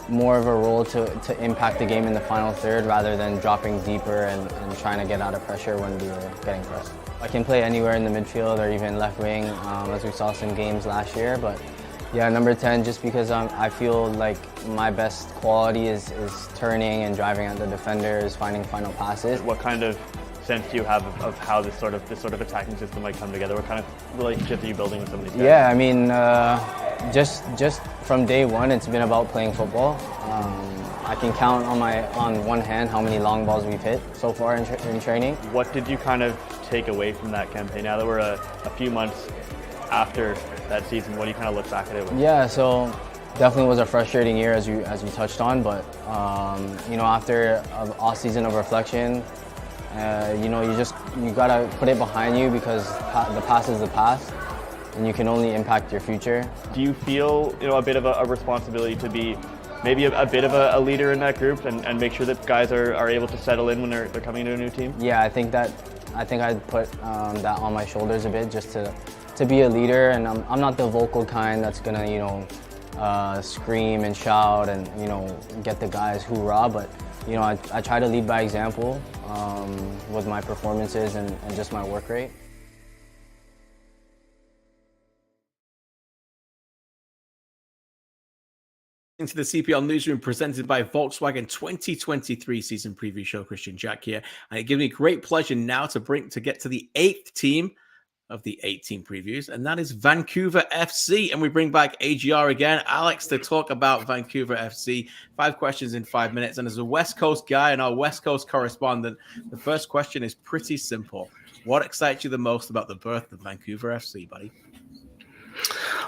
more of a role to impact the game in the final third rather than dropping deeper and trying to get out of pressure when we were getting pressed. I can play anywhere in the midfield or even left wing, as we saw some games last year, but yeah, number 10, just because I feel like my best quality is turning and driving at the defenders, finding final passes. What kind of sense do you have of how this sort of attacking system might come together? What kind of relationships are you building with some of these guys? Yeah, I mean, just from day one, it's been about playing football. I can count on one hand how many long balls we've hit so far in training. What did you kind of take away from that campaign? Now that we're a few months after that season, what do you kind of look back at it with? Yeah, so definitely was a frustrating year as you touched on, but after an off season of reflection, you gotta put it behind you because the past is the past, and you can only impact your future. Do you feel a bit of a responsibility to be maybe a bit of a leader in that group and make sure that guys are able to settle in when they're coming to a new team? Yeah, I think I'd put that on my shoulders a bit just to be a leader, and I'm not the vocal kind that's gonna scream and shout and get the guys hoorah, but I try to lead by example with my performances and just my work rate. Into the CPL Newsroom presented by Volkswagen 2023 season preview show. Christian Jack here, and it gives me great pleasure now to get to the 8th team of the 8-team previews, and that is Vancouver FC. And we bring back AGR again, Alex, to talk about Vancouver FC. 5 questions in 5 minutes. And as a West Coast guy and our West Coast correspondent, the first question is pretty simple. What excites you the most about the birth of Vancouver FC, buddy?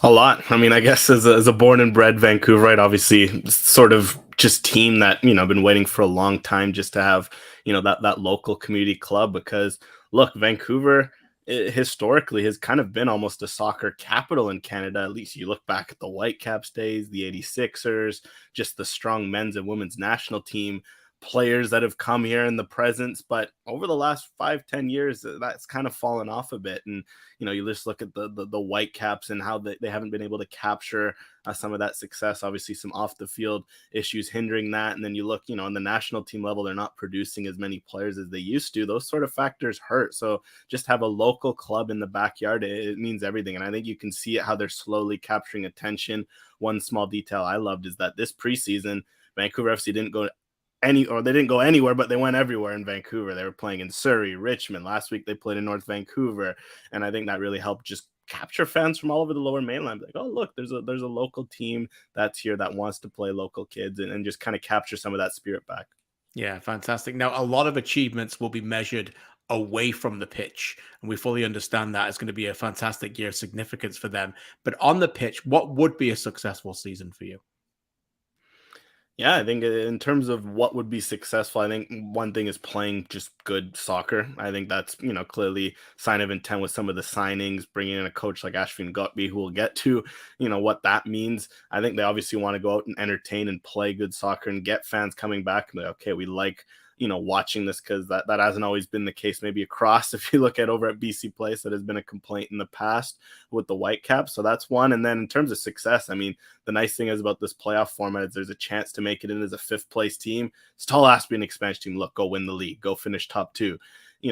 A lot. I mean, I guess as a born and bred Vancouverite, obviously sort of just team that, been waiting for a long time just to have, that local community club, because look, Vancouver historically has kind of been almost a soccer capital in Canada. At least you look back at the Whitecaps days, the 86ers, just the strong men's and women's national team, players that have come here in the presence. But over the last 5-10 years, that's kind of fallen off a bit. And, you just look at the Whitecaps and how they haven't been able to capture some of that success. Obviously, some off the field issues hindering that. And then you look, on the national team level, they're not producing as many players as they used to. Those sort of factors hurt. So just have a local club in the backyard, it means everything. And I think you can see it, how they're slowly capturing attention. One small detail I loved is that this preseason, Vancouver FC didn't go anywhere, but they went everywhere in Vancouver. They were playing in Surrey, Richmond. Last week they played in North Vancouver, and I think that really helped just capture fans from all over the Lower Mainland. Like, oh look, there's a local team that's here that wants to play local kids, and just kind of capture some of that spirit back. Yeah, fantastic. Now, a lot of achievements will be measured away from the pitch, and we fully understand that it's going to be a fantastic year of significance for them. But on the pitch, what would be a successful season for you? Yeah, I think in terms of what would be successful, I think one thing is playing just good soccer. I think that's, clearly sign of intent with some of the signings, bringing in a coach like Ashwin Gotby, who will get to, what that means. I think they obviously want to go out and entertain and play good soccer and get fans coming back and be like, okay, we like, watching this, because that hasn't always been the case maybe across. If you look at over at BC Place, that has been a complaint in the past with the Whitecaps. So that's one. And then in terms of success, I mean, the nice thing is about this playoff format is there's a chance to make it in as a 5th place team. It's tall ass to be an expansion team. Look, go win the league, go finish top 2.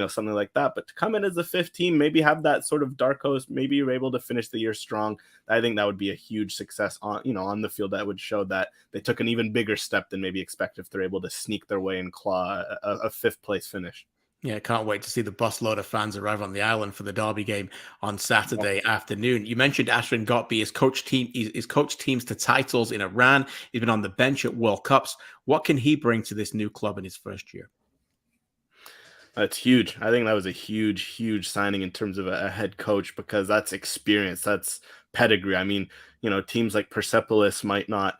Something like that. But to come in as a 5th team, maybe have that sort of dark horse, maybe you're able to finish the year strong. I think that would be a huge success on the field. That would show that they took an even bigger step than maybe expected if they're able to sneak their way and claw a 5th place finish. Yeah, can't wait to see the busload of fans arrive on the island for the Derby game on Saturday afternoon. You mentioned Ashwin Gotby has coached teams to titles in Iran. He's been on the bench at World Cups. What can he bring to this new club in his first year? That's huge. I think that was a huge signing in terms of a head coach, because that's experience, that's pedigree. I mean, teams like Persepolis might not,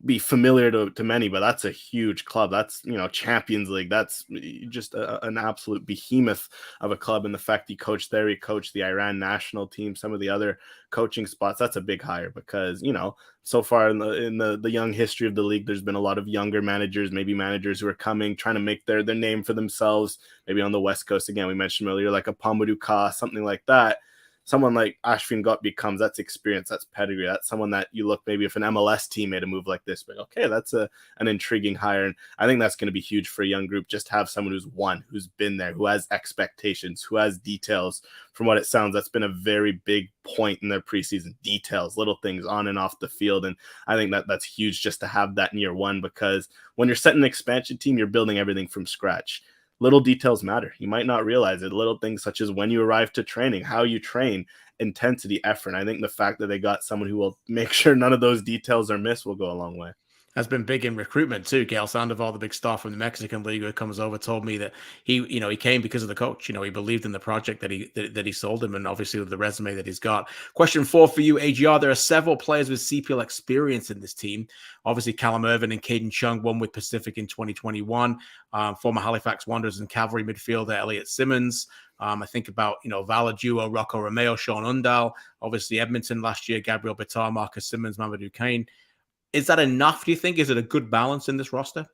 be familiar to many, but that's a huge club. That's, Champions League. That's just an absolute behemoth of a club. And the fact he coached there, he coached the Iran national team, some of the other coaching spots, that's a big hire because, so far in the young history of the league, there's been a lot of younger managers, maybe managers who are coming, trying to make their name for themselves, maybe on the West Coast. Again, we mentioned earlier, like a Pamadou Ka, something like that. Someone like Ashvin Gotbi comes, that's experience, that's pedigree. That's someone that you look, maybe if an MLS team made a move like this, but okay, that's an intriguing hire. And I think that's going to be huge for a young group, just to have someone who's been there, who has expectations, who has details. From what it sounds, that's been a very big point in their preseason. Details, little things on and off the field. And I think that's huge just to have that in year one, because when you're setting an expansion team, you're building everything from scratch. Little details matter. You might not realize it. Little things such as when you arrive to training, how you train, intensity, effort. And I think the fact that they got someone who will make sure none of those details are missed will go a long way. Has been big in recruitment too. Gail Sandoval, the big star from the Mexican League who comes over, told me that he came because of the coach. He believed in the project that he sold him, and obviously with the resume that he's got. Question 4 for you, AGR. There are several players with CPL experience in this team. Obviously, Callum Irvin and Caden Chung, one with Pacific in 2021. Former Halifax Wanderers and Cavalry midfielder Elliot Simmons. I think about, Valor duo, Rocco Romeo, Sean Undal. Obviously, Edmonton last year, Gabriel Bitar, Marcus Simmons, Mamadou Kane. Is that enough, do you think? Is it a good balance in this roster?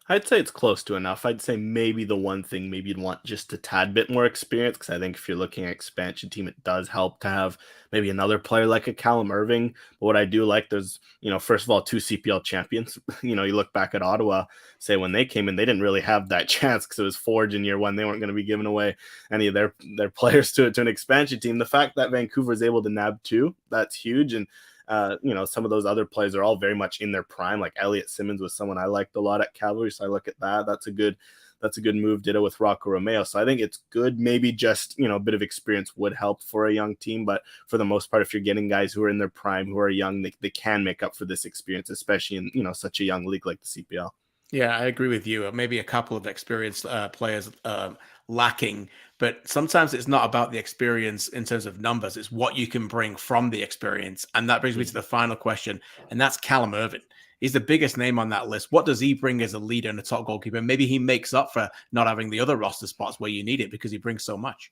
I'd say it's close to enough. I'd say maybe the one thing, maybe you'd want just a tad bit more experience, because I think if you're looking at expansion team, it does help to have maybe another player like a Callum Irving. But what I do like, there's, first of all, 2 CPL champions. You look back at Ottawa, say when they came in, they didn't really have that chance because it was Forge in year one. They weren't going to be giving away any of their players to an expansion team. The fact that Vancouver is able to nab 2, that's huge. And some of those other players are all very much in their prime. Like Elliot Simmons was someone I liked a lot at Cavalry, so I look at that. That's a good move. Ditto with Rocco Romeo. So I think it's good. Maybe just a bit of experience would help for a young team, but for the most part, if you're getting guys who are in their prime, who are young, they can make up for this experience, especially in such a young league like the CPL. Yeah, I agree with you. Maybe a couple of experienced players lacking, but sometimes it's not about the experience in terms of numbers. It's what you can bring from the experience. And that brings me to the final question, and that's Callum Irvin. He's the biggest name on that list. What does he bring as a leader and a top goalkeeper? Maybe he makes up for not having the other roster spots where you need it because he brings so much.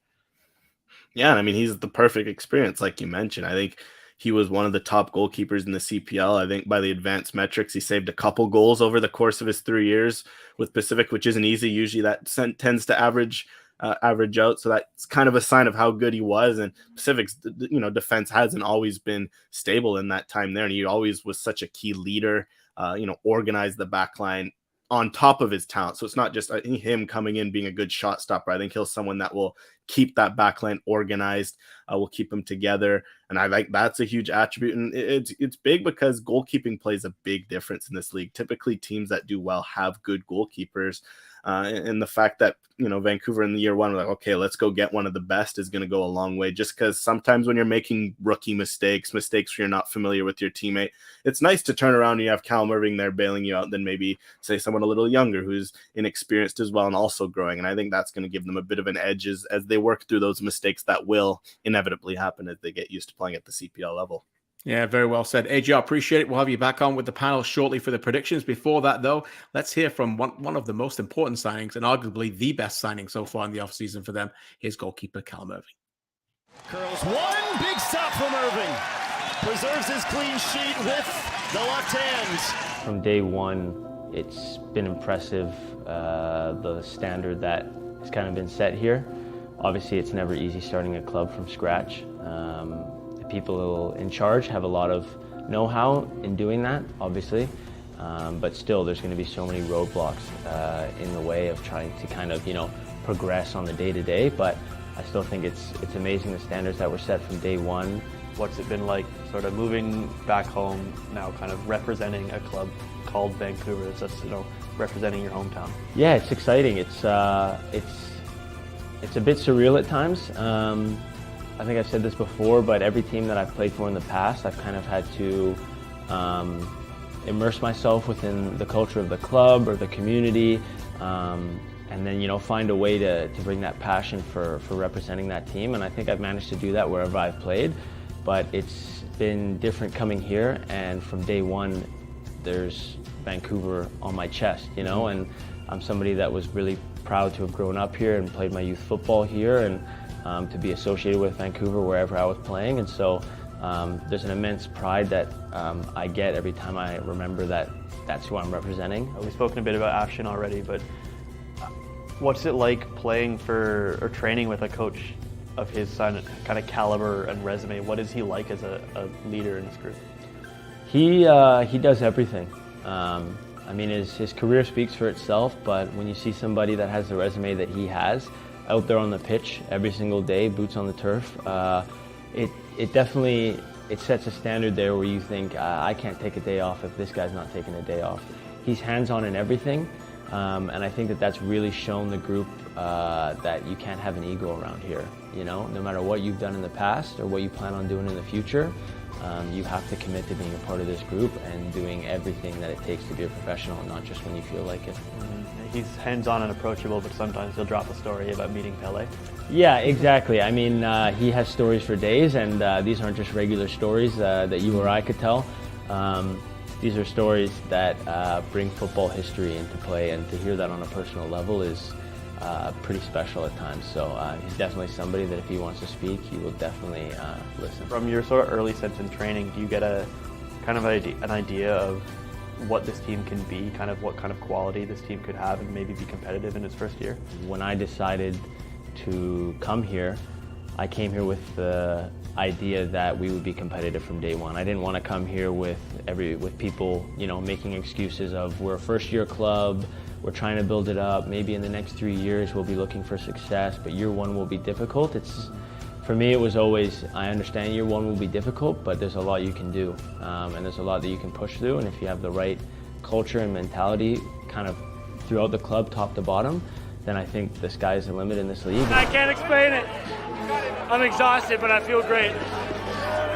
Yeah, I mean, he's the perfect experience, like you mentioned. I think he was one of the top goalkeepers in the CPL. I think by the advanced metrics, he saved a couple goals over the course of his 3 years with Pacific, which isn't easy. Usually that tends to average out. So that's kind of a sign of how good he was. And Pacific's, defense hasn't always been stable in that time there. And he always was such a key leader, organized the back line on top of his talent. So it's not just him coming in being a good shot stopper. I think he's someone that will keep that backline organized, will keep them together. And I think that's a huge attribute. And it's big because goalkeeping plays a big difference in this league. Typically teams that do well have good goalkeepers. And the fact that, Vancouver in the year one, we're like, okay, let's go get one of the best is going to go a long way. Just because sometimes when you're making rookie mistakes where you're not familiar with your teammate, it's nice to turn around and you have Callum Irving there bailing you out than maybe say someone a little younger who's inexperienced as well and also growing. And I think that's going to give them a bit of an edge as they work through those mistakes that will inevitably happen as they get used to playing at the CPL level. Yeah, very well said. AJ, I appreciate it. We'll have you back on with the panel shortly for the predictions. Before that, though, let's hear from one of the most important signings and arguably the best signing so far in the offseason for them. Here's goalkeeper Callum Irving. Curls one, big stop from Irving. Preserves his clean sheet with the left hand. From day one, it's been impressive, the standard that has kind of been set here. Obviously, it's never easy starting a club from scratch. People in charge have a lot of know-how in doing that, obviously, but still there's going to be so many roadblocks in the way of trying to kind of, progress on the day-to-day, but I still think it's amazing the standards that were set from day one. What's it been like sort of moving back home now, kind of representing a club called Vancouver? It's just, representing your hometown. Yeah, it's exciting. It's a bit surreal at times. I think I've said this before, but every team that I've played for in the past, I've kind of had to immerse myself within the culture of the club or the community, and then, find a way to bring that passion for representing that team. And I think I've managed to do that wherever I've played. but it's been different coming here, and from day one, there's Vancouver on my chest, you know, and I'm somebody that was really proud to have grown up here and played my youth football here, and to be associated with Vancouver wherever I was playing. And so there's an immense pride that I get every time I remember that that's who I'm representing. We've spoken a bit about Ashton already, but what's it like playing for or training with a coach of his kind of caliber and resume? What is he like as a leader in this group? He does everything. I mean, his career speaks for itself, but when you see somebody that has the resume that he has out there on the pitch every single day, boots on the turf, it definitely sets a standard there where you think, I can't take a day off if this guy's not taking a day off. He's hands-on in everything, and I think that that's really shown the group that you can't have an ego around here. You know, no matter what you've done in the past or what you plan on doing in the future, you have to commit to being a part of this group and doing everything that it takes to be a professional, not just when you feel like it. He's hands-on and approachable, but sometimes he'll drop a story about meeting Pele. Yeah, exactly. I mean, he has stories for days, and these aren't just regular stories that you or I could tell. These are stories that bring football history into play, and to hear that on a personal level is pretty special at times. So he's definitely somebody that if he wants to speak, he will definitely listen. From your sort of early sense in training, do you get a kind of an idea of what this team can be, kind of what kind of quality this team could have and maybe be competitive in its first year? When I decided to come here, I came here with the idea that we would be competitive from day one. I didn't want to come here with people, you know, making excuses of we're a first-year club, we're trying to build it up. Maybe in the next 3 years we'll be looking for success, but year one will be difficult. For me, it was always, I understand year one will be difficult, but there's a lot you can do, and there's a lot that you can push through. And if you have the right culture and mentality kind of throughout the club, top to bottom, then I think the sky's the limit in this league. I can't explain it. I'm exhausted, but I feel great.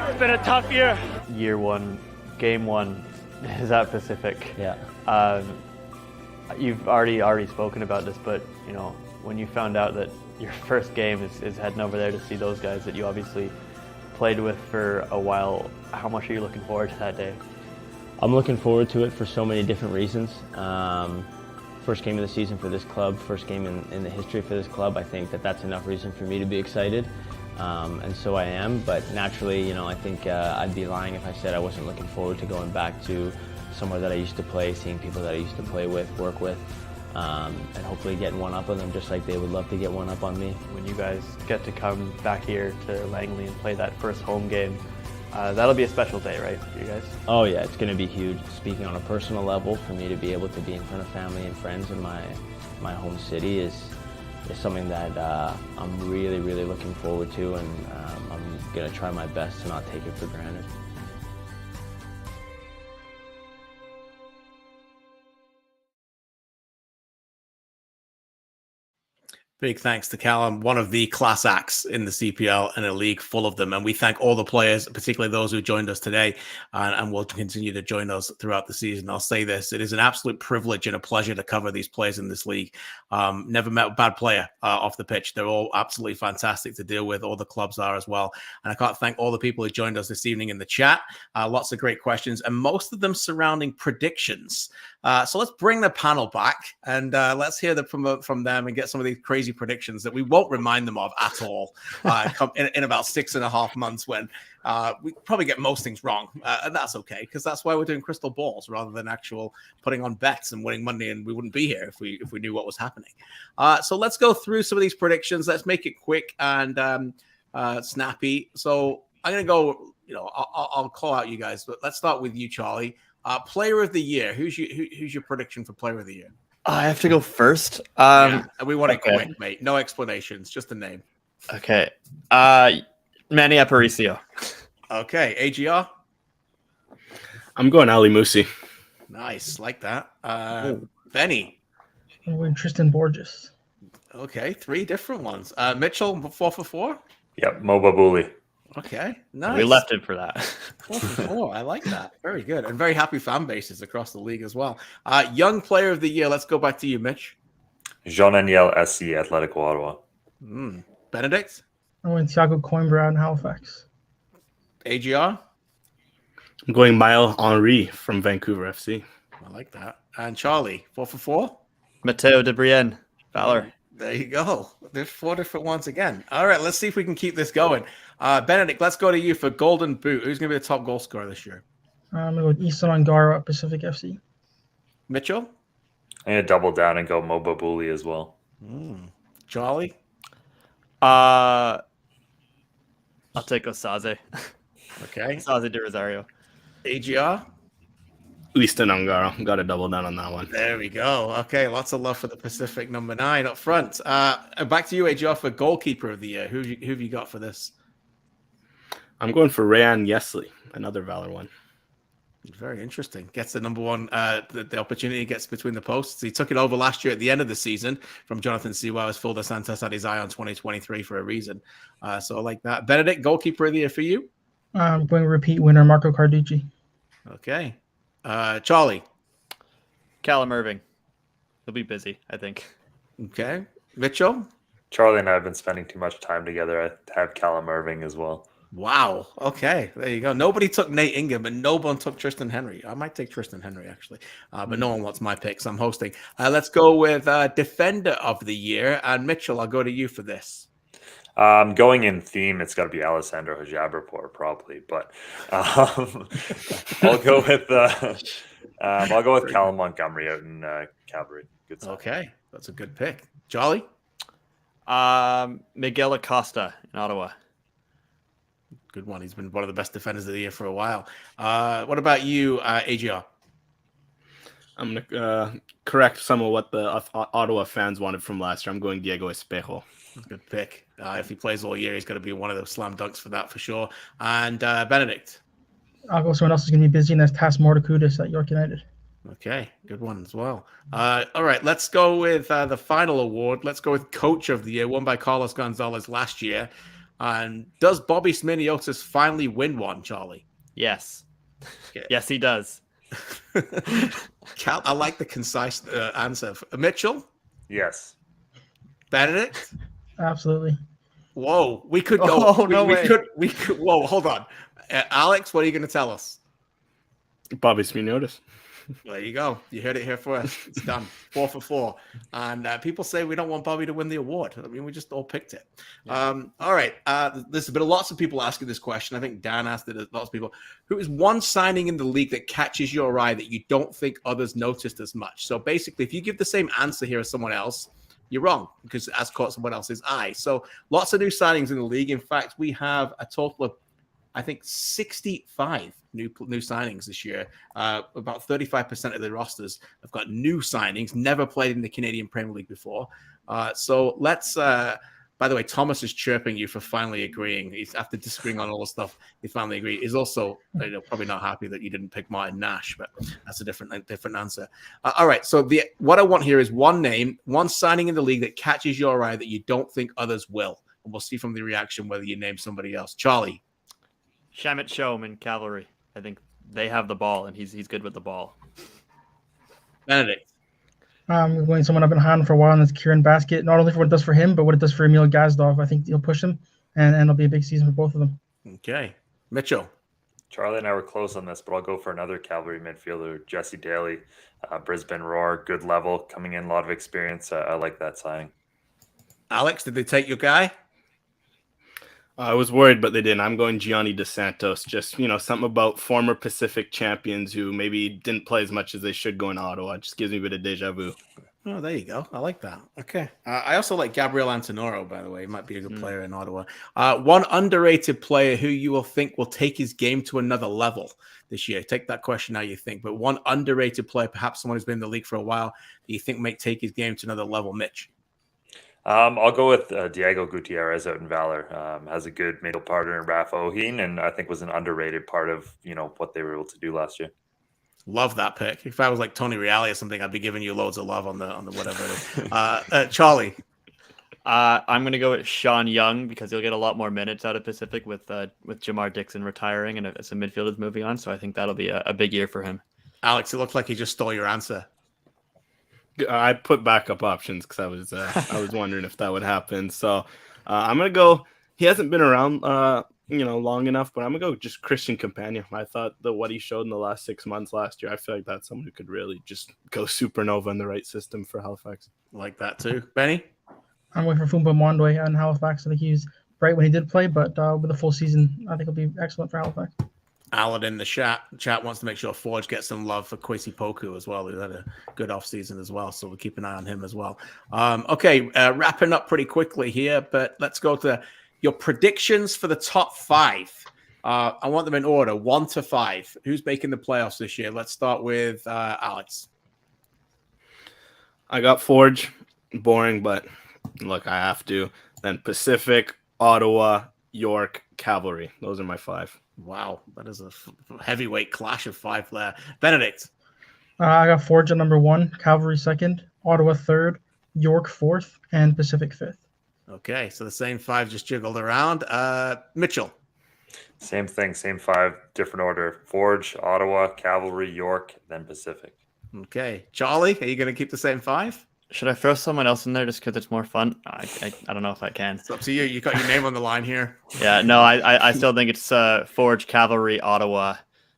It's been a tough year. Year one, game one, is at Pacific. Yeah. You've already spoken about this, but you know, when you found out that your first game is heading over there to see those guys that you obviously played with for a while, how much are you looking forward to that day? I'm looking forward to it for so many different reasons. First game of the season for this club, first game in the history for this club. I think that's enough reason for me to be excited, and so I am. But naturally, you know, I think I'd be lying if I said I wasn't looking forward to going back to somewhere that I used to play, seeing people that I used to play with, work with, and hopefully getting one up on them just like they would love to get one up on me. When you guys get to come back here to Langley and play that first home game, that'll be a special day, right, for you guys? Oh yeah, it's going to be huge. Speaking on a personal level, for me to be able to be in front of family and friends in my home city is something that I'm really, really looking forward to, and I'm going to try my best to not take it for granted. Big thanks to Callum, one of the class acts in the CPL and a league full of them. And we thank all the players, particularly those who joined us today and will continue to join us throughout the season. I'll say this, it is an absolute privilege and a pleasure to cover these players in this league. Never met a bad player off the pitch. They're all absolutely fantastic to deal with. All the clubs are as well. And I can't thank all the people who joined us this evening in the chat. Lots of great questions, and most of them surrounding predictions. So let's bring the panel back and let's hear from them and get some of these crazy predictions that we won't remind them of at all in about 6.5 months when we probably get most things wrong. And that's okay, because that's why we're doing crystal balls rather than actual putting on bets and winning money, and we wouldn't be here if we knew what was happening. So let's go through some of these predictions. Let's make it quick and snappy. So I'm going to go, I'll call out you guys, but let's start with you, Charlie. Player of the year. Who's your prediction for player of the year? I have to go first. We want it quick, mate. No explanations, just a name. Okay. Manny Aparicio. Okay. AGR? I'm going Ali Musi. Nice. Like that. Benny? I'm going Tristan Borges. Okay. 3 different ones. Mitchell, 4 for 4? Yep. Mobabuli. Okay. Nice. We left it for that. 4 for 4. I like that. Very good. And very happy fan bases across the league as well. Young player of the year. Let's go back to you, Mitch. Jean-Daniel SC, Atletico Ottawa. Benedict? I'm going Thiago Coimbra in Halifax. AGR? I'm going Mile Henry from Vancouver FC. I like that. And Charlie, 4 for 4? Mateo de Brienne, Valor. There you go. There's 4 different ones again. All right, let's see if we can keep this going. Benedict, let's go to you for Golden Boot. Who's going to be the top goal scorer this year? I'm going to go with Easton Ongaro at Pacific FC. Mitchell? I'm going to double down and go Moba Bully as well. Charlie? I'll take Osaze. Okay. Osaze De Rosario. AGR? Easton Ongaro. Got to double down on that one. There we go. Okay, lots of love for the Pacific number 9 up front. Back to you, AGR, for goalkeeper of the year. Who have you got for this? I'm going for Rayan Yesley, another Valor one. Very interesting. Gets the number 1, the opportunity gets between the posts. He took it over last year at the end of the season from Jonathan Siwa, as Phil Dos Santos had his eye on 2023 for a reason. So I like that. Benedict, goalkeeper of the year for you? I'm going to repeat winner Marco Carducci. Okay. Charlie? Callum Irving. He'll be busy, I think. Okay. Mitchell? Charlie and I have been spending too much time together. I have Callum Irving as well. Wow. Okay. There you go. Nobody took Nate Ingham, and no one took Tristan Henry. I might take Tristan Henry, actually. But no one wants my picks. I'm hosting. Let's go with defender of the year. And Mitchell, I'll go to you for this. Going in theme, it's got to be Alessandro Jabrapor probably, but I'll go with Callum Montgomery out in Cavalry. Good sign. Okay, that's a good pick. Charlie? Miguel Acosta in Ottawa. Good one. He's been one of the best defenders of the year for a while. What about you, AGR? I'm going to correct some of what the Ottawa fans wanted from last year. I'm going Diego Espejo. That's a good pick. If he plays all year, he's going to be one of the slam dunks for that for sure. And Benedict? I'll go someone else who's going to be busy, and that's Tas Mordekudis at York United. Okay, good one as well. All right, let's go with the final award. Let's go with Coach of the Year, won by Carlos Gonzalez last year. And does Bobby Sminiotis finally win one, Charlie? Yes. Okay. Yes, he does. I like the concise answer. Mitchell? Yes. Benedict? Absolutely. Whoa, we could go. Oh, no way. We could. Whoa, hold on. Alex, what are you going to tell us? Bobby Sminiotis. There you go. You heard it here first. It's done. 4 for 4. And people say we don't want Bobby to win the award. I mean, we just all picked it. Yeah. All right. There's been lots of people asking this question. I think Dan asked it. Lots of people. Who is one signing in the league that catches your eye that you don't think others noticed as much? So basically, if you give the same answer here as someone else, you're wrong because it has caught someone else's eye. So lots of new signings in the league. In fact, we have a total of, I think, 65 new signings this year. About 35% of the rosters have got new signings, never played in the Canadian Premier League before. So let's, by the way, Thomas is chirping you for finally agreeing. He's, after disagreeing on all the stuff, he finally agreed. He's also probably not happy that you didn't pick Martin Nash, but that's a different answer. All right, so what I want here is one name, one signing in the league that catches your eye that you don't think others will. And we'll see from the reaction whether you name somebody else. Charlie. Shamit Shom in Cavalry. I think they have the ball, and he's good with the ball. Benedict. I'm going someone I've been handling for a while, and that's Kieran Basket. Not only for what it does for him, but what it does for Emil Gazdov. I think he'll push him, and it'll be a big season for both of them. Okay. Mitchell. Charlie and I were close on this, but I'll go for another Cavalry midfielder, Jesse Daly, Brisbane Roar, good level, coming in, a lot of experience. I like that signing. Alex, did they take your guy? I was worried, but they didn't. I'm going Gianni Dos Santos. Just, something about former Pacific champions who maybe didn't play as much as they should go in Ottawa. It just gives me a bit of deja vu. Oh, there you go. I like that. Okay. I also like Gabriel Antonoro, by the way. He might be a good player in Ottawa. One underrated player who you will think will take his game to another level this year. Take that question how you think. But one underrated player, perhaps someone who's been in the league for a while, that you think might take his game to another level. Mitch. I'll go with Diego Gutierrez out in Valor. Has a good middle partner in Rafa O'Heen, and I think was an underrated part of what they were able to do last year. Love that pick. If I was like Tony Reale or something, I'd be giving you loads of love on the whatever. Charlie. I'm going to go with Sean Young because he'll get a lot more minutes out of Pacific with Jamar Dixon retiring and some midfielders moving on. So I think that'll be a big year for him. Alex, it looks like he just stole your answer. I put backup options because I was wondering if that would happen. So I'm gonna go. He hasn't been around long enough, but I'm gonna go just Christian Campagna. I thought that what he showed in the last 6 months last year, I feel like that's someone who could really just go supernova in the right system for Halifax. Like that too. Benny? I'm waiting for Fumba Mondwe and Halifax. I think he was bright when he did play, but with a full season, I think it'll be excellent for Halifax. Alan in the chat wants to make sure Forge gets some love for Kwesi Poku as well, who had a good offseason as well. So we'll keep an eye on him as well. Wrapping up pretty quickly here, but let's go to your predictions for the top 5. I want them in order, 1 to 5. Who's making the playoffs this year? Let's start with Alex. I got Forge. Boring, but look, I have to. Then Pacific, Ottawa, York, Cavalry. Those are my 5. Wow, that is a heavyweight clash of 5 there. Benedict. I got Forge at number 1, Cavalry 2nd, Ottawa 3rd, York 4th, and Pacific 5th. Okay, so the same 5 just jiggled around. Mitchell. Same thing, same 5, different order. Forge, Ottawa, Cavalry, York, then Pacific. Okay. Charlie, are you going to keep the same 5? Should I throw someone else in there just because it's more fun? I don't know if I can. It's up to you. You got your name on the line here. Yeah, no, I still think it's Forge, Cavalry, Ottawa,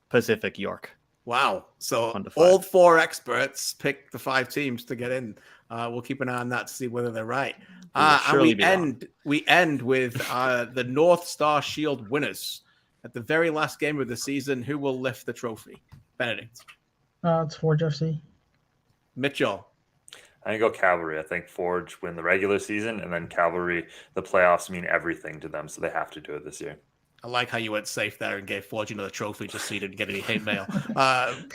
Pacific, York. Wow. So all 4 experts pick the 5 teams to get in. We'll keep an eye on that to see whether they're right. And we end with the North Star Shield winners. At the very last game of the season, who will lift the trophy? Benedict. It's Forge FC. Mitchell. I go Cavalry. I think Forge win the regular season, and then Cavalry, the playoffs mean everything to them, so they have to do it this year. I like how you went safe there and gave Forge another trophy just so you didn't get any hate mail.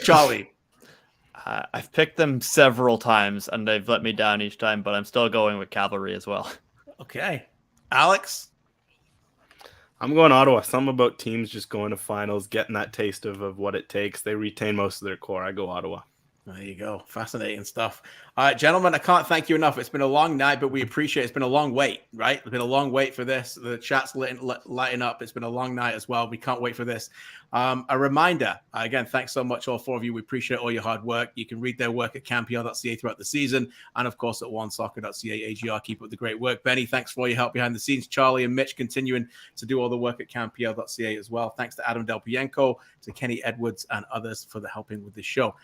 Charlie. I've picked them several times, and they've let me down each time, but I'm still going with Cavalry as well. Okay. Alex? I'm going Ottawa. Something about teams just going to finals, getting that taste of what it takes. They retain most of their core. I go Ottawa. There you go. Fascinating stuff. Gentlemen, I can't thank you enough. It's been a long night, but we appreciate it. It's been a long wait, right? It's been a long wait for this. The chat's lighting up. It's been a long night as well. We can't wait for this. A reminder, again, thanks so much, all 4 of you. We appreciate all your hard work. You can read their work at campr.ca throughout the season, and of course at onesoccer.ca AGR. Keep up the great work. Benny, thanks for all your help behind the scenes. Charlie and Mitch continuing to do all the work at campr.ca as well. Thanks to Adam Del Bianco, to Kenny Edwards, and others for the helping with this show.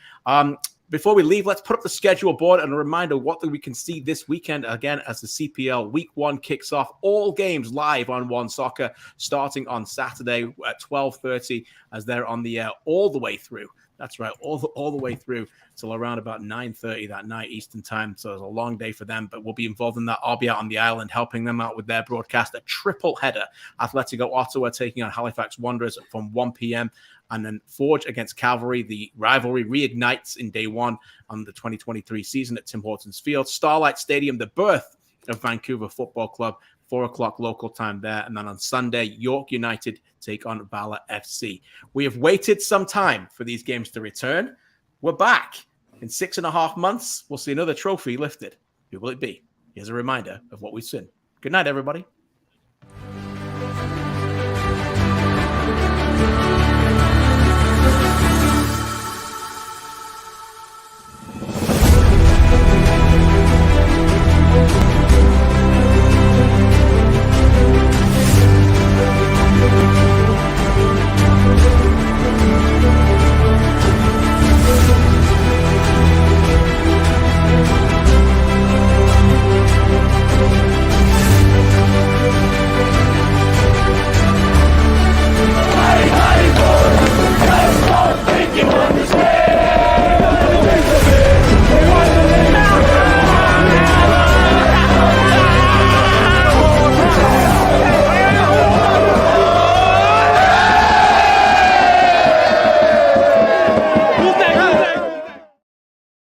Before we leave, let's put up the schedule board and a reminder what we can see this weekend, again, as the CPL Week 1 kicks off. All games live on One Soccer, starting on Saturday at 12:30, as they're on the air all the way through. That's right, all the way through till around about 9:30 that night Eastern time. So it's a long day for them, but we'll be involved in that. I'll be out on the island helping them out with their broadcast. A triple header. Atletico Ottawa taking on Halifax Wanderers from 1 p.m. And then Forge against Cavalry. The rivalry reignites in day 1 on the 2023 season at Tim Hortons Field. Starlight Stadium, the birth of Vancouver Football Club, 4 o'clock local time there. And then on Sunday, York United take on Valor FC. We have waited some time for these games to return. We're back. In 6.5 months, we'll see another trophy lifted. Who will it be? Here's a reminder of what we've seen. Good night, everybody.